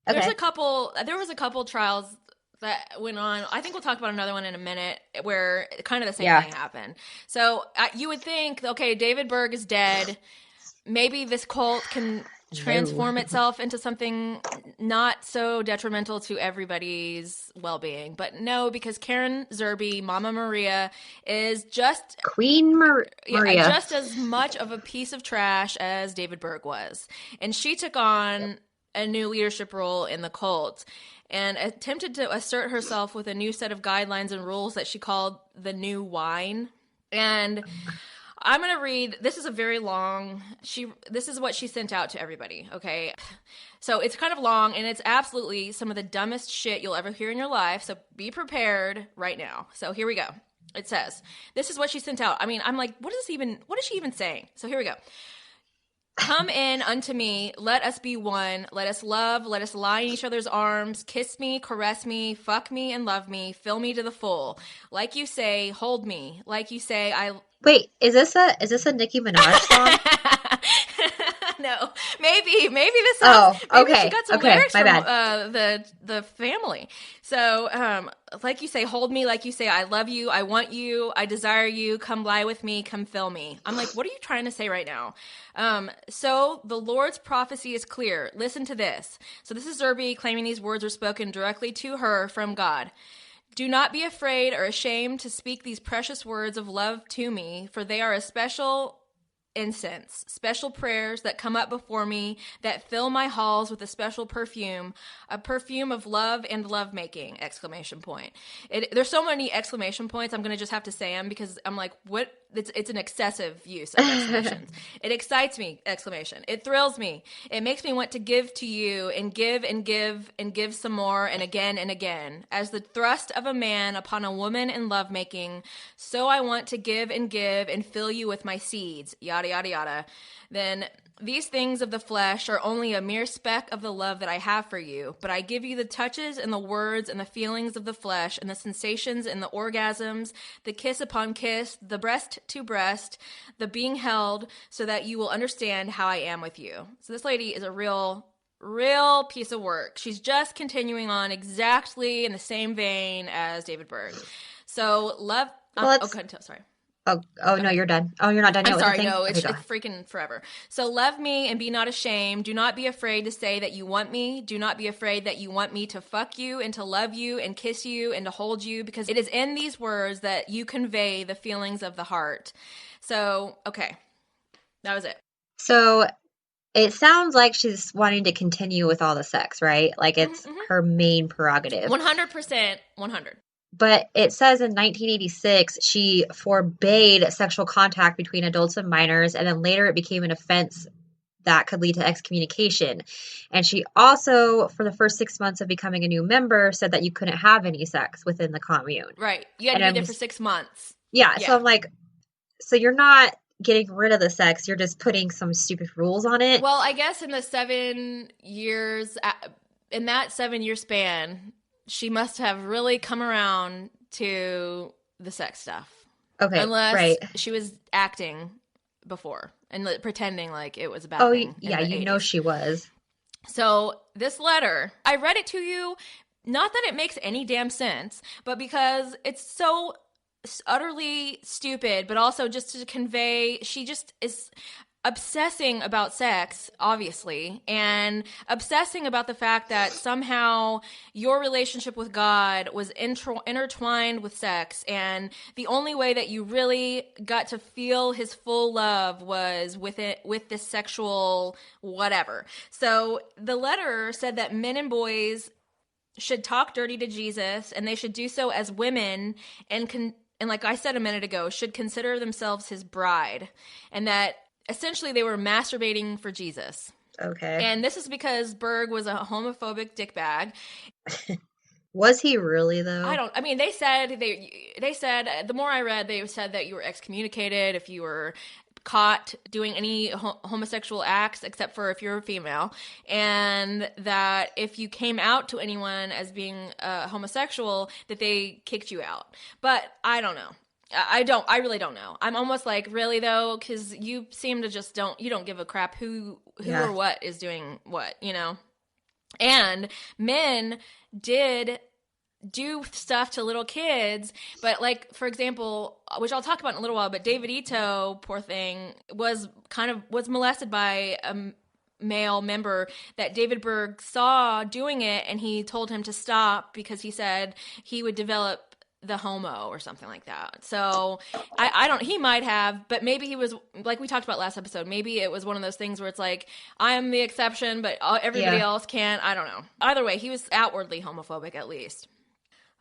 Okay. There was a couple trials that went on. I think we'll talk about another one in a minute where kind of the same thing happened. So you would think, okay, David Berg is dead. Maybe this cult can transform itself into something not so detrimental to everybody's well-being. But no, because Karen Zerby, Mama Maria, is just Queen Maria, just as much of a piece of trash as David Berg was. And she took on a new leadership role in the cult and attempted to assert herself with a new set of guidelines and rules that she called the new wine. And I'm going to read, this is a very long, this is what she sent out to everybody, okay? So it's kind of long, and it's absolutely some of the dumbest shit you'll ever hear in your life, so be prepared right now. So here we go. It says, this is what she sent out. I mean, I'm like, what is she even saying? So here we go. Come in unto me, let us be one, let us love, let us lie in each other's arms, kiss me, caress me, fuck me and love me, fill me to the full. Like you say, hold me. Like you say, Wait, is this a Nicki Minaj song? No, maybe this sounds. Oh, Maybe she okay. got some Okay, lyrics my from bad. the family. So, like you say, hold me. Like you say, I love you. I want you. I desire you. Come lie with me. Come fill me. I'm like, what are you trying to say right now? So the Lord's prophecy is clear. Listen to this. So this is Zerby claiming these words are spoken directly to her from God. Do not be afraid or ashamed to speak these precious words of love to me, for they are a special incense, special prayers that come up before me, that fill my halls with a special perfume, a perfume of love and lovemaking, exclamation point. There's so many exclamation points, I'm going to just have to say them because I'm like, what? It's an excessive use of exclamations. It excites me, exclamation. It thrills me. It makes me want to give to you and give and give and give some more and again, as the thrust of a man upon a woman in lovemaking, so I want to give and fill you with my seeds, yada, yada, yada. Then these things of the flesh are only a mere speck of the love that I have for you, but I give you the touches and the words and the feelings of the flesh and the sensations and the orgasms, the kiss upon kiss, the breast to breast, the being held, so that you will understand how I am with you. So this lady is a real piece of work. She's just continuing on exactly in the same vein as David Berg. So love. Sorry. Oh no, you're done. Oh, you're not done yet I'm with sorry, the thing? no, Okay, it's go. freaking forever. So love me and be not ashamed. Do not be afraid to say that you want me. Do not be afraid that you want me to fuck you and to love you and kiss you and to hold you, because it is in these words that you convey the feelings of the heart. So, okay, that was it. So it sounds like she's wanting to continue with all the sex, right? Like it's her main prerogative. 100%, 100. But it says in 1986, she forbade sexual contact between adults and minors, and then later it became an offense that could lead to excommunication. And she also, for the first 6 months of becoming a new member, said that you couldn't have any sex within the commune. Right. You had to be there for 6 months. Yeah. So I'm like, so you're not getting rid of the sex, you're just putting some stupid rules on it. Well, I guess in the 7 years, in that 7-year span, she must have really come around to the sex stuff. Okay, unless she was acting before and pretending like it was a bad thing. Yeah, you 80s. know she was. So this letter, I read it to you, not that it makes any damn sense, but because it's so utterly stupid, but also just to convey, she just is obsessing about sex, obviously, and obsessing about the fact that somehow your relationship with God was intertwined with sex, and the only way that you really got to feel his full love was with this sexual whatever. So the letter said that men and boys should talk dirty to Jesus, and they should do so as women, and like I said a minute ago, should consider themselves his bride, and that essentially they were masturbating for Jesus. Okay. And this is because Berg was a homophobic dickbag. Was he really, though? I mean, they said the more I read, they said that you were excommunicated if you were caught doing any homosexual acts, except for if you're a female, and that if you came out to anyone as being homosexual, that they kicked you out. But I don't know. I really don't know. I'm almost like, really though, because you seem to just don't give a crap who or what is doing what, you know? And men did do stuff to little kids, but like, for example, which I'll talk about in a little while, but Davidito, poor thing, was molested by a male member that David Berg saw doing it, and he told him to stop because he said he would develop the homo or something like that. So I don't, he might have, but maybe he was, like we talked about last episode, maybe it was one of those things where it's like, I'm the exception, but everybody else can't. I don't know. Either way, he was outwardly homophobic at least.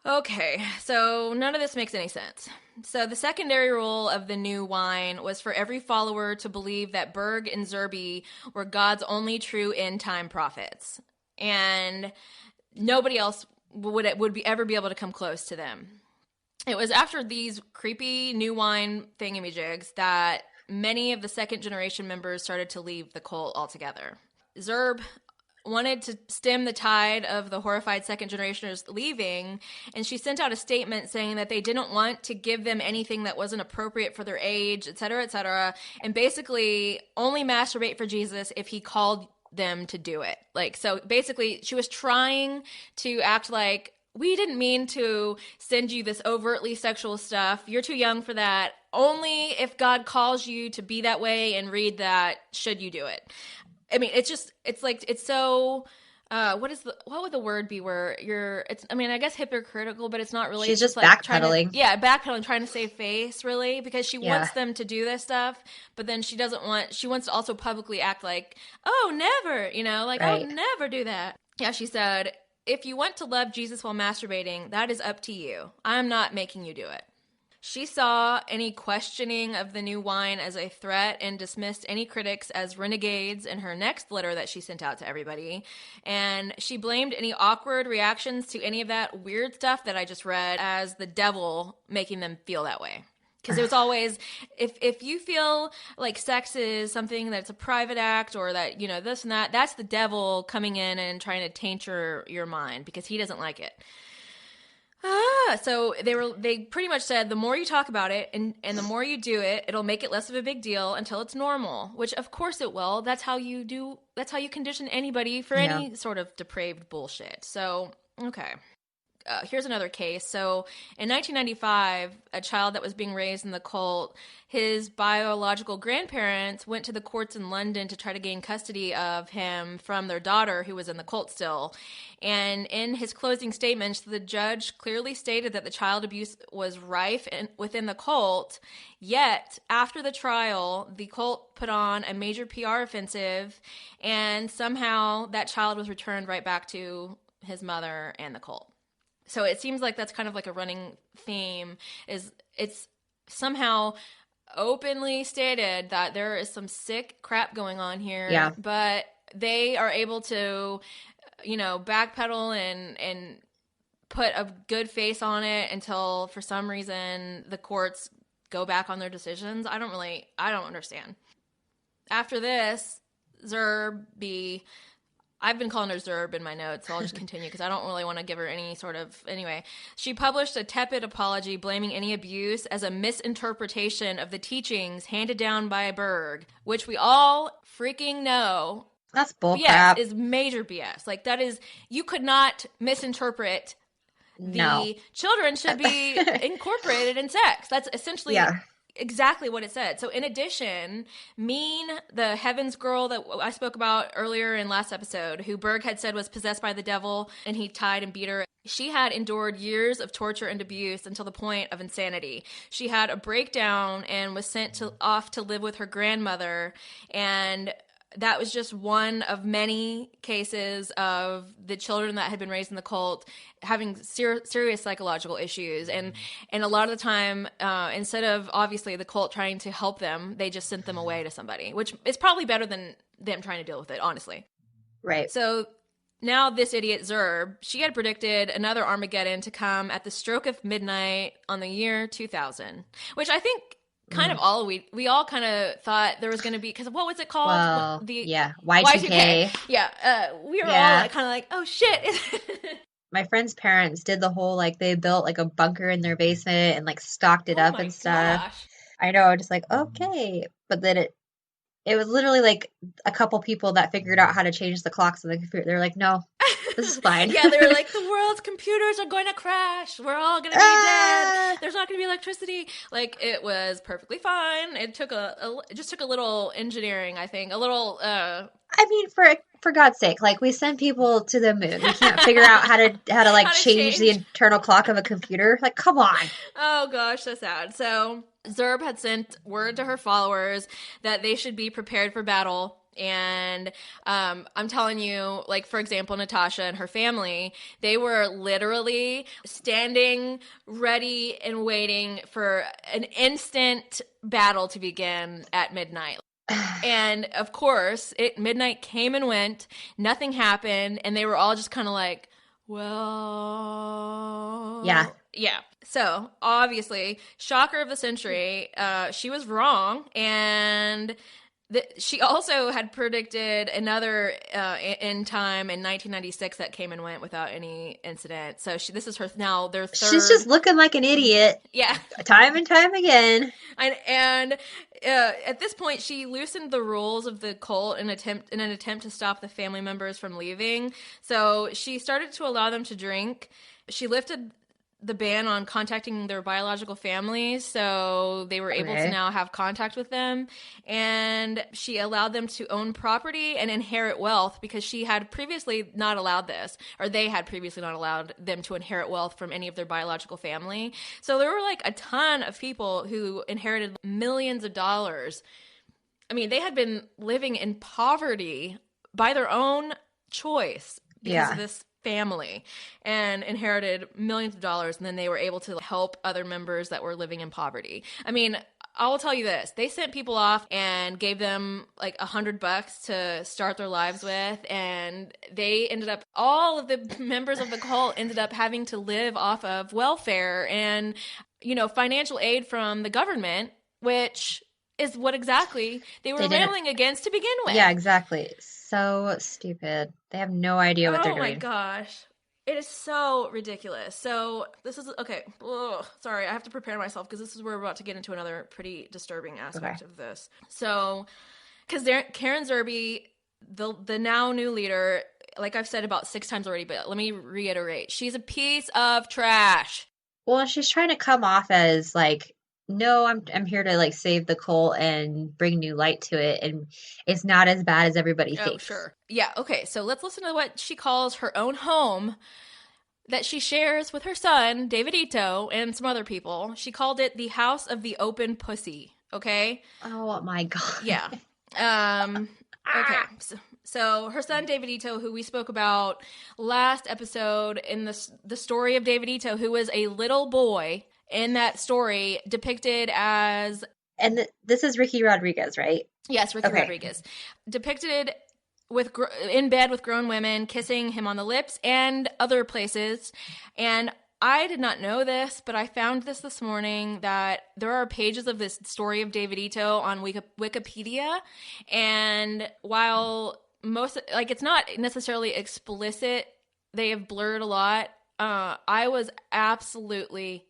Okay, so none of this makes any sense. So the secondary rule of the new wine was for every follower to believe that Berg and Zerby were God's only true end-time prophets, and nobody else would ever be able to come close to them. It was after these creepy new wine thingamajigs that many of the second generation members started to leave the cult altogether. Zerb wanted to stem the tide of the horrified second generationers leaving, and she sent out a statement saying that they didn't want to give them anything that wasn't appropriate for their age, et cetera, and basically only masturbate for Jesus if he called them to do it. Like, so basically she was trying to act like, we didn't mean to send you this overtly sexual stuff. You're too young for that. Only if God calls you to be that way and read that should you do it. I mean, it's so, what would the word be where I guess hypocritical, but it's not really. She's it's just like backpedaling. Backpedaling, trying to save face, really, because she wants them to do this stuff, but then she wants to also publicly act like, oh, never, right. I'll never do that. Yeah, she said, if you want to love Jesus while masturbating, that is up to you. I'm not making you do it. She saw any questioning of the new wine as a threat and dismissed any critics as renegades in her next letter that she sent out to everybody. And she blamed any awkward reactions to any of that weird stuff that I just read as the devil making them feel that way. Because it was always, if you feel like sex is something that's a private act or that, this and that, that's the devil coming in and trying to taint your mind because he doesn't like it. So they pretty much said the more you talk about it and the more you do it, it'll make it less of a big deal until it's normal, which of course it will. That's how you condition anybody for any sort of depraved bullshit. So, okay. Here's another case. So in 1995, a child that was being raised in the cult, his biological grandparents went to the courts in London to try to gain custody of him from their daughter who was in the cult still. And in his closing statements, the judge clearly stated that the child abuse was rife within the cult. Yet, after the trial, the cult put on a major PR offensive, and somehow that child was returned right back to his mother and the cult. So it seems like that's kind of like a running theme, is it's somehow openly stated that there is some sick crap going on here, but they are able to, backpedal and put a good face on it until for some reason the courts go back on their decisions. I don't understand. After this, Zerby, I've been calling her Zerb in my notes, so I'll just continue because I don't really want to give her any sort of... Anyway, she published a tepid apology blaming any abuse as a misinterpretation of the teachings handed down by Berg, which we all freaking know... That's bullcrap. BS is major BS. Like, that is... You could not misinterpret the children should be incorporated in sex. That's essentially... exactly what it said. So in addition, Mean, the Heavens girl that I spoke about earlier in last episode, who Berg had said was possessed by the devil and he tied and beat her, she had endured years of torture and abuse until the point of insanity. She had a breakdown and was sent off to live with her grandmother, and that was just one of many cases of the children that had been raised in the cult having serious psychological issues. And a lot of the time, instead of obviously the cult trying to help them, they just sent them away to somebody, which is probably better than them trying to deal with it, honestly. Right. So now this idiot Zerb, she had predicted another Armageddon to come at the stroke of midnight on the year 2000, which I think kind of all we all kind of thought there was going to be, because what was it called? Well, Y2K. Yeah, we were all kind of like, oh shit. My friend's parents did the whole, like, they built like a bunker in their basement and like stocked it up and stuff. Gosh. I know, just like, okay, but then it was literally like a couple people that figured out how to change the clocks on the computer. They're like, no, this is fine. Yeah, they were like, the world's computers are going to crash. We're all going to be dead. There's not going to be electricity. Like, it was perfectly fine. It took it just took a little engineering, I think. A little, I mean, for God's sake, like, we send people to the moon. We can't figure out how to like change the internal clock of a computer. Like, come on. Oh gosh, so sad. So Zerb had sent word to her followers that they should be prepared for battle. And I'm telling you, like, for example, Natasha and her family, they were literally standing ready and waiting for an instant battle to begin at midnight. And of course, midnight came and went, nothing happened, and they were all just kind of like, well... Yeah. So, obviously, shocker of the century, she was wrong, and She also had predicted another end time in 1996 that came and went without any incident. So this is their third. She's just looking like an idiot. Yeah. Time and time again. And at this point, she loosened the rules of the cult in an attempt to stop the family members from leaving. So she started to allow them to drink. She lifted the ban on contacting their biological families, so they were able to now have contact with them. And she allowed them to own property and inherit wealth, because she had previously not allowed this, or they had previously not allowed them to inherit wealth from any of their biological family. So there were like a ton of people who inherited millions of dollars. I mean, they had been living in poverty by their own choice because of this family, and inherited millions of dollars, and then they were able to help other members that were living in poverty. I mean, I will tell you this. They sent people off and gave them like $100 to start their lives with, and they ended up, all of the members of the cult ended up having to live off of welfare and, financial aid from the government, which is what exactly they were railing against to begin with. Yeah, exactly. So stupid. They have no idea what they're doing. Oh my gosh. It is so ridiculous. So this is, okay. Ugh, sorry, I have to prepare myself, because this is where we're about to get into another pretty disturbing aspect of this. So, because Karen Zerby, the now new leader, like I've said about 6 times already, but let me reiterate. She's a piece of trash. Well, she's trying to come off as like, no, I'm here to like save the cult and bring new light to it, and it's not as bad as everybody thinks. Oh, sure. Yeah, okay. So let's listen to what she calls her own home that she shares with her son, Davidito, and some other people. She called it the House of the Open Pussy, okay? Oh my God. Yeah. Okay. So her son, Davidito, who we spoke about last episode in the story of Davidito, who was a little boy in that story, depicted as... And this is Ricky Rodriguez, right? Yes, Ricky Rodriguez. Depicted in bed with grown women, kissing him on the lips and other places. And I did not know this, but I found this morning, that there are pages of this story of Davidito on Wikipedia. And while it's not necessarily explicit, they have blurred a lot. I was absolutely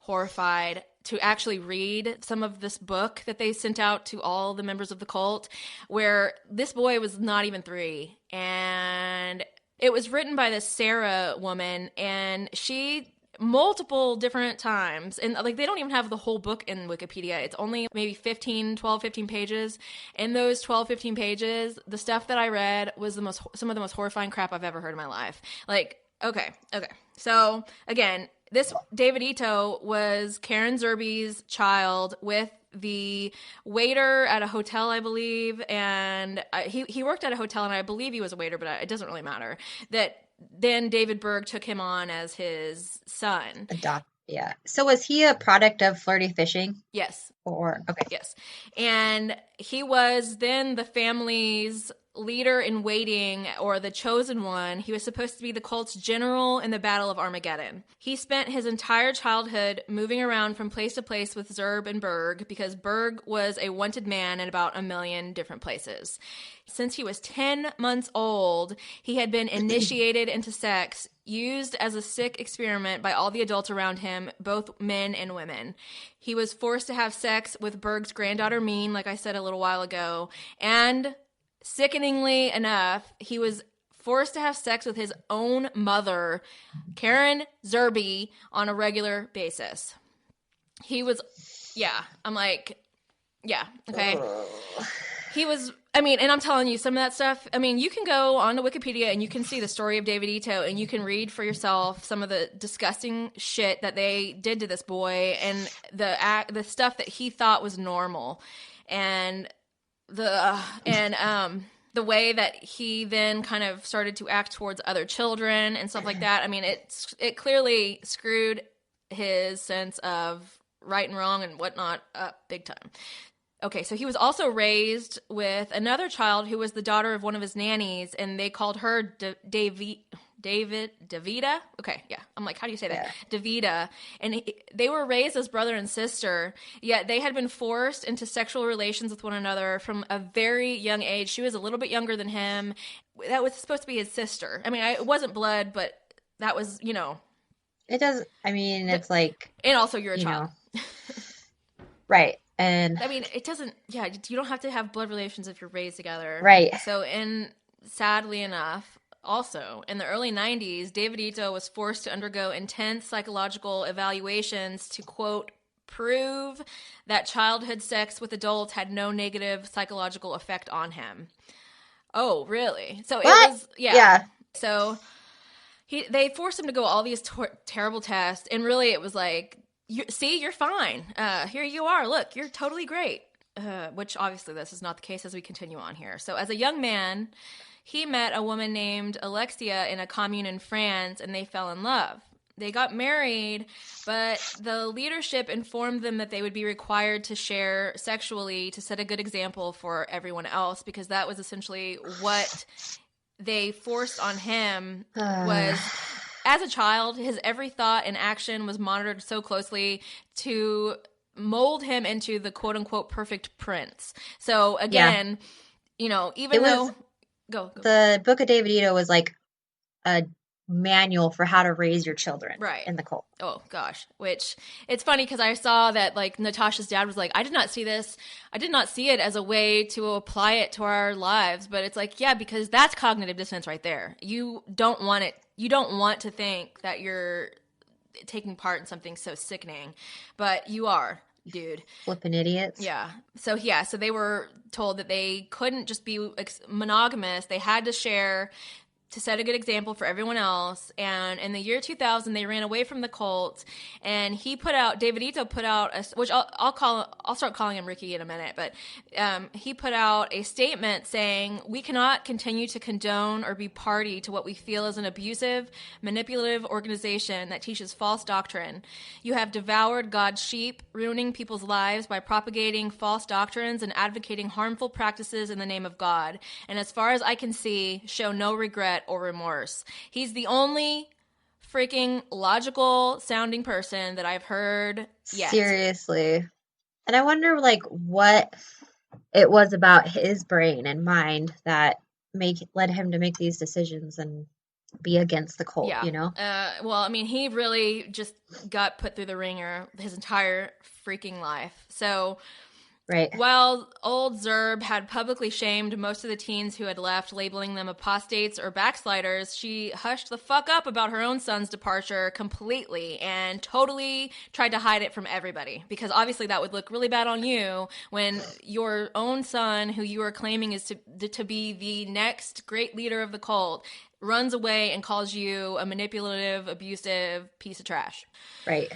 horrified to actually read some of this book that they sent out to all the members of the cult, where this boy was not even 3. And it was written by this Sarah woman, and she multiple different times, and like they don't even have the whole book in Wikipedia. It's only maybe 15 pages. In those 15 pages, the stuff that I read was some of the most horrifying crap I've ever heard in my life. Like, okay. So again, this Davidito was Karen Zerby's child with the waiter at a hotel, I believe, and he worked at a hotel, and I believe he was a waiter, but it doesn't really matter. That then David Berg took him on as his son. Yeah. So was he a product of flirty fishing? Yes. Okay. Yes. And he was then the family's leader in waiting, or the chosen one. He was supposed to be the cult's general in the Battle of Armageddon. He spent his entire childhood moving around from place to place with Zerb and Berg, because Berg was a wanted man in about 1 million different places. Since he was 10 months old, he had been initiated into sex, used as a sick experiment by all the adults around him, both men and women. He was forced to have sex with Berg's granddaughter, Mean, like I said a little while ago, and sickeningly enough, he was forced to have sex with his own mother, Karen Zerby, on a regular basis. He was, I'm like, okay. He was, and I'm telling you, some of that stuff, you can go onto Wikipedia and you can see the story of Davidito, and you can read for yourself some of the disgusting shit that they did to this boy, and the stuff that he thought was normal. And the way that he then kind of started to act towards other children and stuff like that. It clearly screwed his sense of right and wrong and whatnot up big time. Okay, so he was also raised with another child who was the daughter of one of his nannies, and they called her Davida. Okay, yeah. I'm like, how do you say that? Yeah. Davida. And they were raised as brother and sister, yet they had been forced into sexual relations with one another from a very young age. She was a little bit younger than him. That was supposed to be his sister. I mean, it wasn't blood, but that was, It doesn't, I mean, it's like, and also you're a you child. know, right. And I mean, it doesn't, yeah, you don't have to have blood relations if you're raised together. right. So, sadly enough, also, in the early 90s, Davidito was forced to undergo intense psychological evaluations to, quote, prove that childhood sex with adults had no negative psychological effect on him. Oh, really? So What? it was, yeah. Yeah. So they forced him to go all these terrible tests, and really it was like, you're fine. Here you are. Look, you're totally great. Which obviously this is not the case as we continue on here. So as a young man, he met a woman named Alexia in a commune in France, and they fell in love. They got married, but the leadership informed them that they would be required to share sexually to set a good example for everyone else, because that was essentially what they forced on him. Was, as a child, his every thought and action was monitored so closely to mold him into the quote-unquote perfect prince. So again, even though... Go. The Book of Davidito was like a manual for how to raise your children in the cult. Oh gosh, which it's funny because I saw that like Natasha's dad was like, I did not see it as a way to apply it to our lives, but it's like, yeah, because that's cognitive dissonance right there. You don't want to think that you're taking part in something so sickening, but you are, dude. Flipping idiots. Yeah. So they were told that they couldn't just be monogamous. They had to share to set a good example for everyone else. And in the year 2000, they ran away from the cult, and Davidito put out, which I'll start calling him Ricky in a minute, but he put out a statement saying, "We cannot continue to condone or be party to what we feel is an abusive, manipulative organization that teaches false doctrine. You have devoured God's sheep, ruining people's lives by propagating false doctrines and advocating harmful practices in the name of God. And as far as I can see, show no regret or remorse." He's the only freaking logical sounding person that I've heard yet. Seriously. And I wonder like what it was about his brain and mind that led him to make these decisions and be against the cult, Well, I mean, he really just got put through the ringer his entire freaking life. So right. While old Zerb had publicly shamed most of the teens who had left, labeling them apostates or backsliders, she hushed the fuck up about her own son's departure completely and totally tried to hide it from everybody, because obviously that would look really bad on you when your own son, who you are claiming is to be the next great leader of the cult, runs away and calls you a manipulative, abusive piece of trash. Right.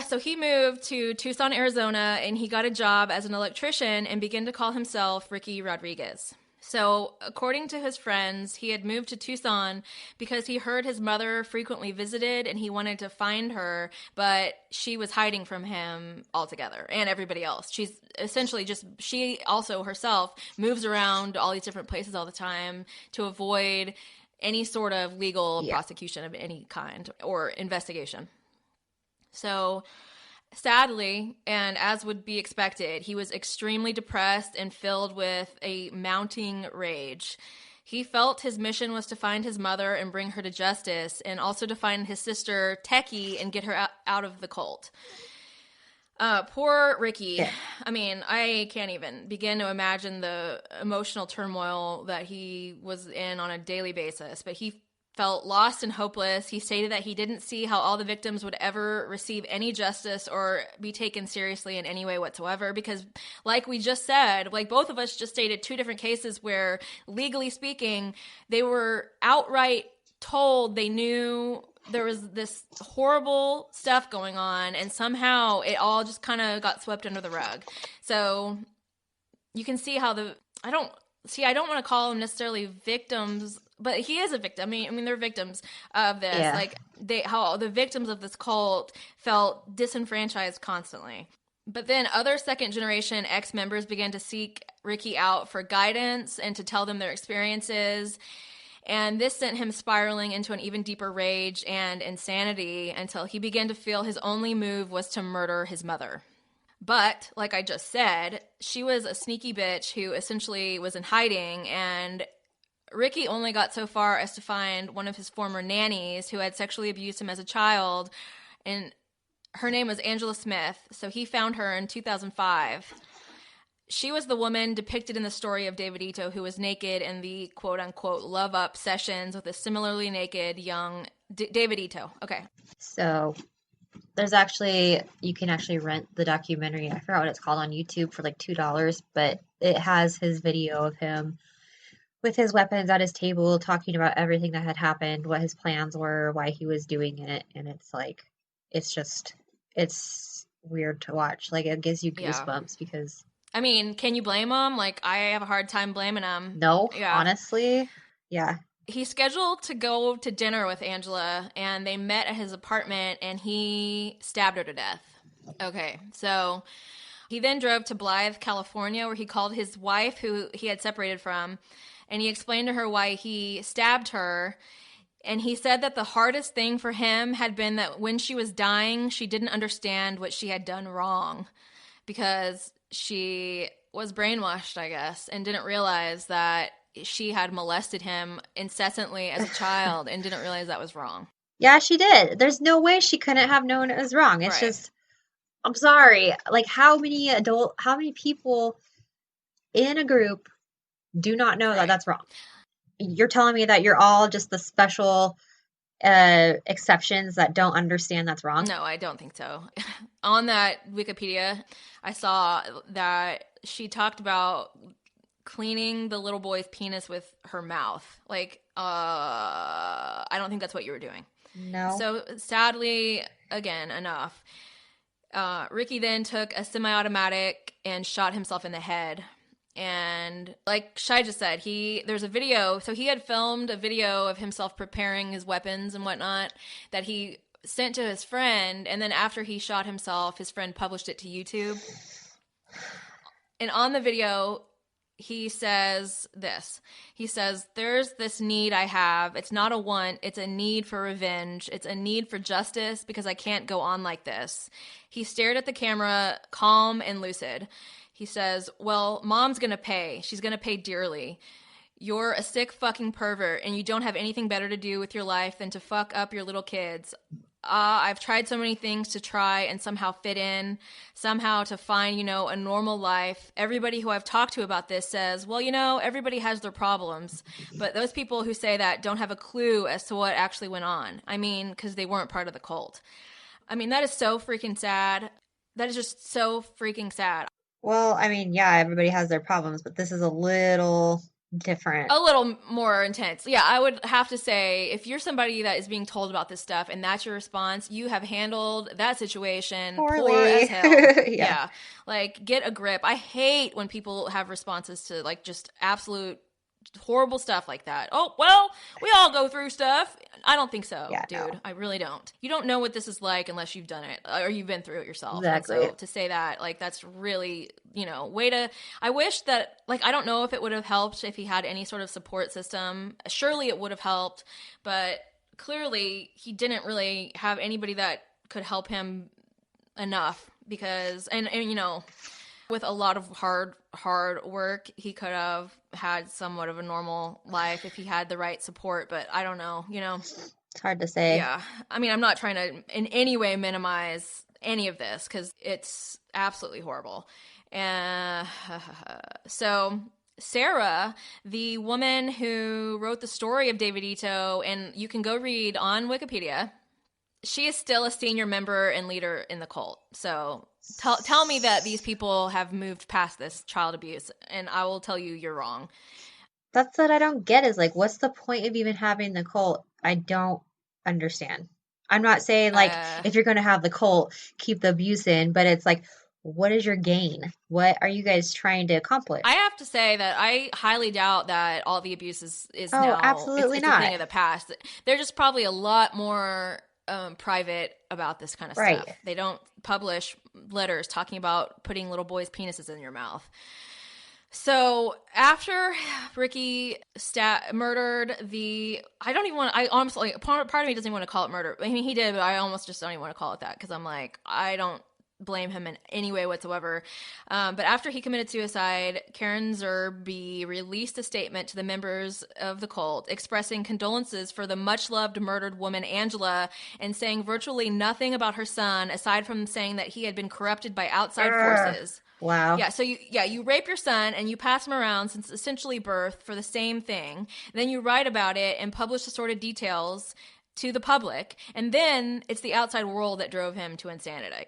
So he moved to Tucson, Arizona, and he got a job as an electrician and began to call himself Ricky Rodriguez. So, according to his friends, he had moved to Tucson because he heard his mother frequently visited and he wanted to find her, but she was hiding from him altogether and everybody else. She's essentially she also herself moves around all these different places all the time to avoid any sort of legal prosecution of any kind or investigation. So, sadly, and as would be expected, he was extremely depressed and filled with a mounting rage. He felt his mission was to find his mother and bring her to justice, and also to find his sister, Techie, and get her out of the cult. Poor Ricky. Yeah. I mean, I can't even begin to imagine the emotional turmoil that he was in on a daily basis, but he felt lost and hopeless. He stated that he didn't see how all the victims would ever receive any justice or be taken seriously in any way whatsoever, because like we just said, like both of us just stated two different cases where, legally speaking, they were outright told they knew there was this horrible stuff going on, and somehow it all just kind of got swept under the rug. So you can see how I don't want to call them necessarily victims, but he is a victim. I mean, they're victims of this. Yeah. Like how the victims of this cult felt disenfranchised constantly. But then other second-generation ex-members began to seek Ricky out for guidance and to tell them their experiences. And this sent him spiraling into an even deeper rage and insanity until he began to feel his only move was to murder his mother. But, like I just said, she was a sneaky bitch who essentially was in hiding, and Ricky only got so far as to find one of his former nannies who had sexually abused him as a child, and her name was Angela Smith, so he found her in 2005. She was the woman depicted in the story of Davidito who was naked in the quote-unquote love-up sessions with a similarly naked young Davidito. Okay. So there's actually, you can actually rent the documentary. I forgot what it's called on YouTube for like $2, but it has his video of him with his weapons at his table talking about everything that had happened, what his plans were, why he was doing it. And it's like, it's weird to watch. Like, it gives you goosebumps because... I mean, can you blame him? Like, I have a hard time blaming him. No, honestly, yeah. He's scheduled to go to dinner with Angela, and they met at his apartment, and he stabbed her to death. Okay, so he then drove to Blythe, California, where he called his wife, who he had separated from, and he explained to her why he stabbed her. And he said that the hardest thing for him had been that when she was dying, she didn't understand what she had done wrong because she was brainwashed, I guess, and didn't realize that she had molested him incessantly as a child and didn't realize that was wrong. Yeah, she did. There's no way she couldn't have known it was wrong. It's just, I'm sorry. Like, how many people in a group do not know that that's wrong? You're telling me that you're all just the special exceptions that don't understand that's wrong? No, I don't think so. On that Wikipedia, I saw that she talked about cleaning the little boy's penis with her mouth. Like, I don't think that's what you were doing. No. So sadly, again, enough. Ricky then took a semi-automatic and shot himself in the head. And like Shai just said, there's a video. So he had filmed a video of himself preparing his weapons and whatnot that he sent to his friend. And then after he shot himself, his friend published it to YouTube. And on the video, he says this. He says, there's this need I have. It's not a want. It's a need for revenge. It's a need for justice because I can't go on like this. He stared at the camera, calm and lucid. He says, well, mom's going to pay. She's going to pay dearly. You're a sick fucking pervert and you don't have anything better to do with your life than to fuck up your little kids. I've tried so many things to try and somehow fit in, somehow to find, a normal life. Everybody who I've talked to about this says, well, everybody has their problems. But those people who say that don't have a clue as to what actually went on. I mean, because they weren't part of the cult. I mean, that is so freaking sad. That is just so freaking sad. Well, I mean, yeah, everybody has their problems, but this is a little different. A little more intense. Yeah, I would have to say, if you're somebody that is being told about this stuff and that's your response, you have handled that situation poorly. Poor as hell. Yeah. Like, get a grip. I hate when people have responses to, like, just absolute horrible stuff like that. Oh, well, we all go through stuff. I don't think so, dude. No. I really don't. You don't know what this is like unless you've done it or you've been through it yourself. Exactly. And so to say that, like, that's really, way to... I wish that, like, I don't know if it would have helped if he had any sort of support system. Surely it would have helped, but clearly he didn't really have anybody that could help him enough because, and with a lot of hard work, he could have had somewhat of a normal life if he had the right support, but I don't know, It's hard to say. Yeah. I mean, I'm not trying to in any way minimize any of this because it's absolutely horrible. So Sarah, the woman who wrote the story of Davidito, and you can go read on Wikipedia, she is still a senior member and leader in the cult. So tell me that these people have moved past this child abuse, and I will tell you you're wrong. That's what I don't get is, like, what's the point of even having the cult? I don't understand. I'm not saying, like, if you're going to have the cult, keep the abuse in, but it's like, what is your gain? What are you guys trying to accomplish? I have to say that I highly doubt that all the abuse is now absolutely it's not. a thing of the past. They're just probably a lot more private about this kind of Right. stuff. They don't publish letters talking about putting little boys' penises in your mouth. So after Ricky murdered I don't even want, I honestly, part of me doesn't even want to call it murder. I mean, he did, but I almost just don't even want to call it that because I'm like, I don't blame him in any way whatsoever. But after he committed suicide, Karen Zerby released a statement to the members of the cult expressing condolences for the much-loved murdered woman Angela and saying virtually nothing about her son aside from saying that he had been corrupted by outside forces. Wow. Yeah, so you rape your son and you pass him around since essentially birth for the same thing. And then you write about it and publish assorted details to the public, and then it's the outside world that drove him to insanity.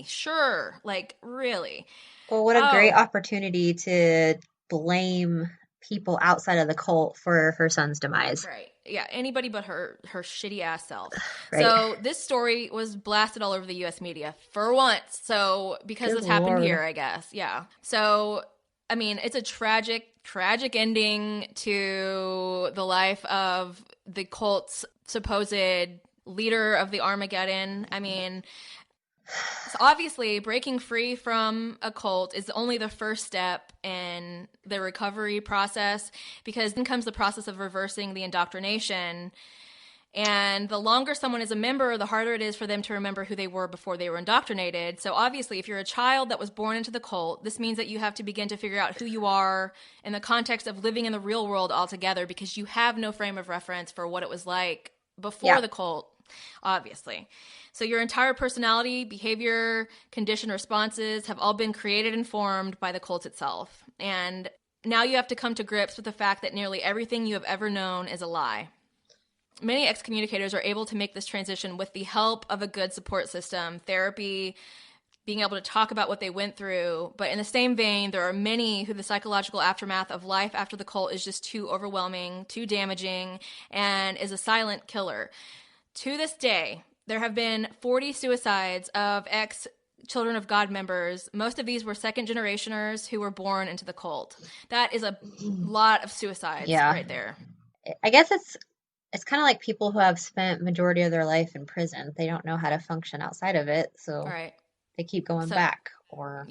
Sure, like really. Well, what a great opportunity to blame people outside of the cult for her son's demise. Right. Yeah, anybody but her shitty ass self. Right. So this story was blasted all over the US media for once. So because Good this happened Lord. here, I guess. Yeah. So I mean, it's a tragic ending to the life of the cult's supposed leader of the Armageddon. I mean, so obviously breaking free from a cult is only the first step in the recovery process, because then comes the process of reversing the indoctrination. And the longer someone is a member, the harder it is for them to remember who they were before they were indoctrinated. So obviously, if you're a child that was born into the cult, this means that you have to begin to figure out who you are in the context of living in the real world altogether, because you have no frame of reference for what it was like before the cult, obviously. So your entire personality, behavior, conditioned responses have all been created and formed by the cult itself. And now you have to come to grips with the fact that nearly everything you have ever known is a lie. Many excommunicators are able to make this transition with the help of a good support system, therapy, being able to talk about what they went through. But in the same vein, there are many who the psychological aftermath of life after the cult is just too overwhelming, too damaging, and is a silent killer. To this day, there have been 40 suicides of ex-Children of God members. Most of these were second-generationers who were born into the cult. That is a lot of suicides right there. I guess it's kind of like people who have spent majority of their life in prison. They don't know how to function outside of it, so they keep going back. Or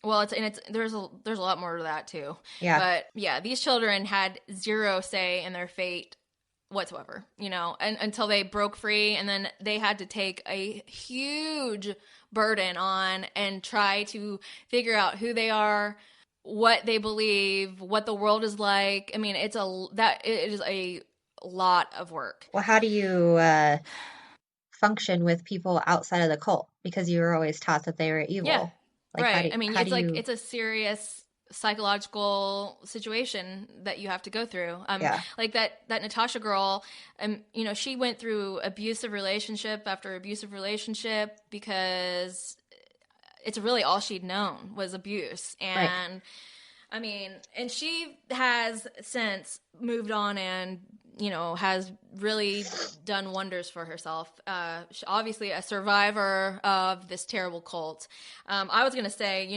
well, there's a lot more to that too. Yeah, but yeah, these children had zero say in their fate whatsoever, and until they broke free, and then they had to take a huge burden on and try to figure out who they are, what they believe, what the world is like. I mean, it is a lot of work. Well, how do you function with people outside of the cult? Because you were always taught that they were evil. Yeah, right. I mean, it's a serious psychological situation that you have to go through. Like that Natasha girl, she went through abusive relationship after abusive relationship because it's really all she'd known was abuse. And I mean, and she has since moved on and has really done wonders for herself. She's obviously a survivor of this terrible cult. I was going to say,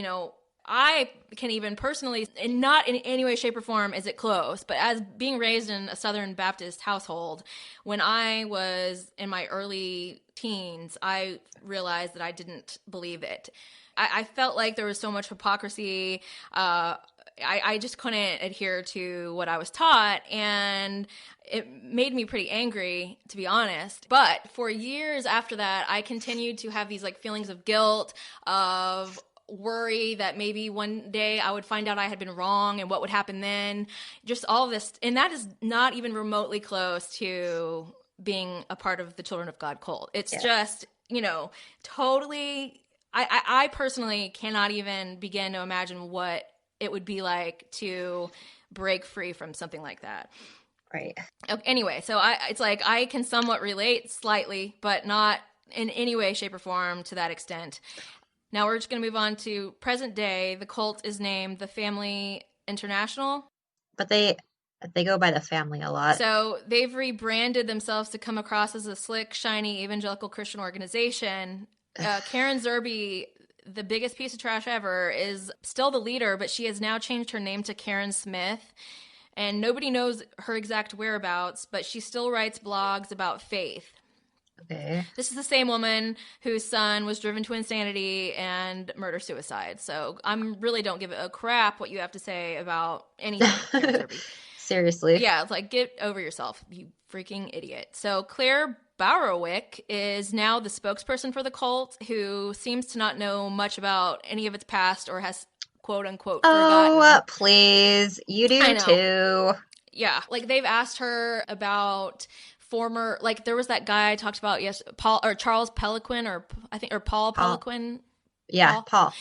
I can even personally, and not in any way, shape, or form is it close, but as being raised in a Southern Baptist household, when I was in my early teens, I realized that I didn't believe it. I felt like there was so much hypocrisy. I just couldn't adhere to what I was taught, and it made me pretty angry, to be honest. But for years after that, I continued to have these feelings of guilt, of worry that maybe one day I would find out I had been wrong and what would happen then. Just all of this, and that is not even remotely close to being a part of the Children of God cult. It's just, totally. I personally cannot even begin to imagine what it would be like to break free from something like that. Right. Anyway, so it's like I can somewhat relate slightly, but not in any way, shape, or form to that extent. Now we're just going to move on to present day. The cult is named the Family International. But they go by the family a lot. So they've rebranded themselves to come across as a slick, shiny, evangelical Christian organization. Karen Zerby, the biggest piece of trash ever, is still the leader, but she has now changed her name to Karen Smith. and nobody knows her exact whereabouts, but she still writes blogs about faith. Okay. This is the same woman whose son was driven to insanity and murder-suicide. So I really don't give a crap what you have to say about anything, Karen Zerby. Seriously. Yeah, it's like, get over yourself, you freaking idiot. So Claire Bowerwick is now the spokesperson for the cult, who seems to not know much about any of its past or has, quote-unquote, forgotten. Oh, please. You I do know. too. Yeah, like they've asked her about former, like there was that guy I talked about, Paul or Charles Peliquin, or Paul Peliquin. Yeah, Paul.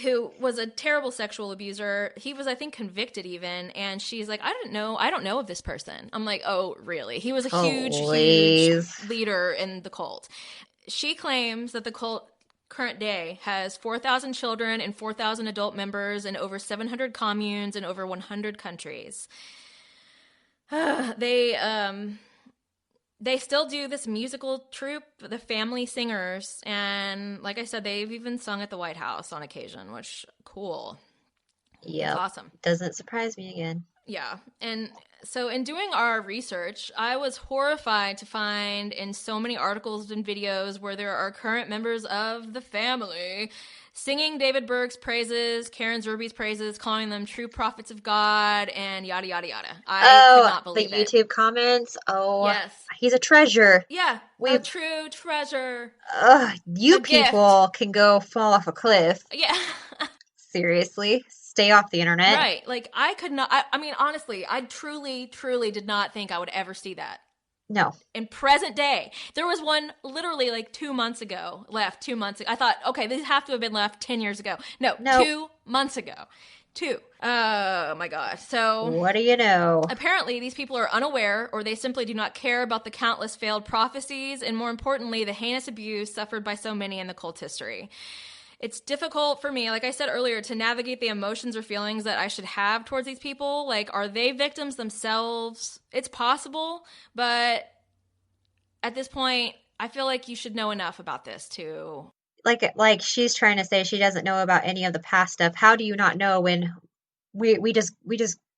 Who was a terrible sexual abuser. He was, I think, convicted even. And she's like, I don't know of this person. I'm like, oh, really? He was a huge leader in the cult. She claims that the cult current day has 4,000 children and 4,000 adult members in over 700 communes in over 100 countries. They still do this musical troupe, the Family Singers, and like I said, they've even sung at the White House on occasion, which, cool. Yeah, awesome. Doesn't surprise me again. Yeah, and so in doing our research, I was horrified to find in so many articles and videos where there are current members of the family singing David Berg's praises, Karen Zerby's praises, calling them true prophets of God, and yada, yada, yada. I could not believe it. The YouTube comments. Oh, yes. He's a treasure. Yeah, a true treasure. You people can go fall off a cliff. Yeah. Seriously. Stay off the internet. Right. Like, I could not, I mean, honestly, I truly, truly did not think I would ever see that. No. In present day. There was one literally like 2 months ago, left 2 months ago. I thought, okay, these have to have been left 10 years ago. No. 2 months ago. 2. Oh my gosh. So what do you know? Apparently these people are unaware, or they simply do not care about the countless failed prophecies, and more importantly, the heinous abuse suffered by so many in the cult history. It's difficult for me, like I said earlier, to navigate the emotions or feelings that I should have towards these people. Like, are they victims themselves? It's possible, but at this point, I feel like you should know enough about this to... Like she's trying to say she doesn't know about any of the past stuff. How do you not know when we just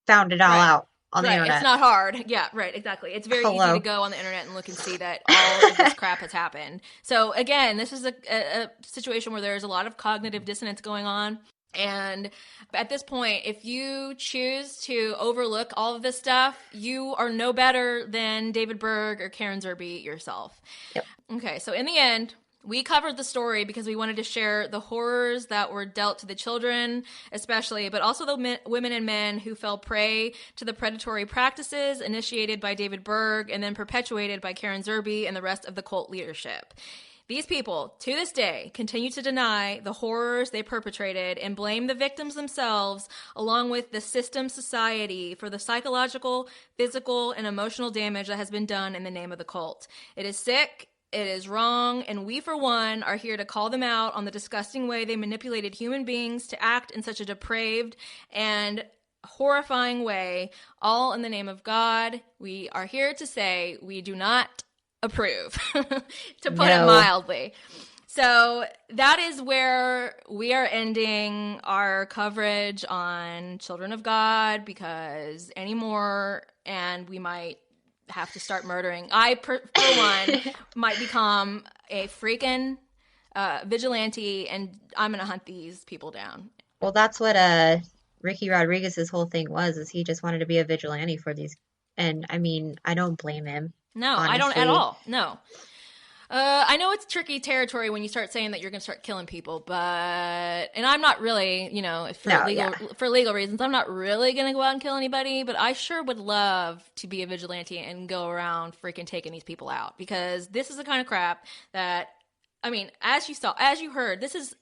found it all out on the internet? It's not hard. Yeah, right, exactly. It's very easy to go on the internet and look and see that all of this crap has happened. So again, this is a situation where there's a lot of cognitive dissonance going on. And at this point, if you choose to overlook all of this stuff, you are no better than David Berg or Karen Zerby yourself. Yep. Okay, so in the end, we covered the story because we wanted to share the horrors that were dealt to the children, especially, but also the women and men who fell prey to the predatory practices initiated by David Berg and then perpetuated by Karen Zerby and the rest of the cult leadership. These people, to this day, continue to deny the horrors they perpetrated and blame the victims themselves, along with the system society, for the psychological, physical, and emotional damage that has been done in the name of the cult. It is sick. It is wrong, and we, for one, are here to call them out on the disgusting way they manipulated human beings to act in such a depraved and horrifying way, all in the name of God. We are here to say we do not approve, to put it mildly. So that is where we are ending our coverage on Children of God, because anymore, and we might have to start murdering. I, for one, might become a freaking vigilante, and I'm going to hunt these people down. Well, that's what Ricky Rodriguez's whole thing was, is he just wanted to be a vigilante for these. And I mean, I don't blame him. No, honestly. I don't at all. No. I know it's tricky territory when you start saying that you're going to start killing people, and I'm not really, for legal reasons, I'm not really going to go out and kill anybody, but I sure would love to be a vigilante and go around freaking taking these people out, because this is the kind of crap that, I mean, as you heard, this is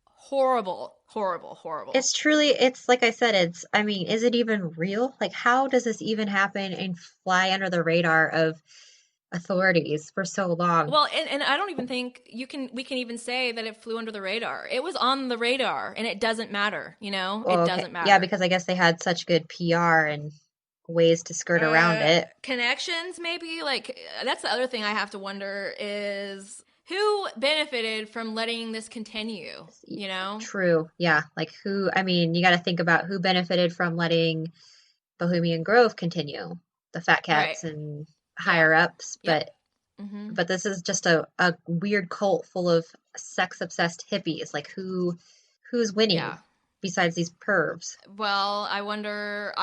horrible, horrible, horrible. It's like I said, is it even real? Like, how does this even happen and fly under the radar of authorities for so long? Well, and I don't even think we can even say that it flew under the radar. It was on the radar, and it doesn't matter, doesn't matter. Yeah, because I guess they had such good PR and ways to skirt around it. Connections, maybe. Like, that's the other thing I have to wonder is who benefited from letting this continue, True. Yeah. Like you got to think about who benefited from letting Bohemian Grove continue, the fat cats Right. and higher ups, Yeah. but this is just a weird cult full of sex obsessed hippies. Like who's winning Yeah. besides these pervs? Well, I wonder.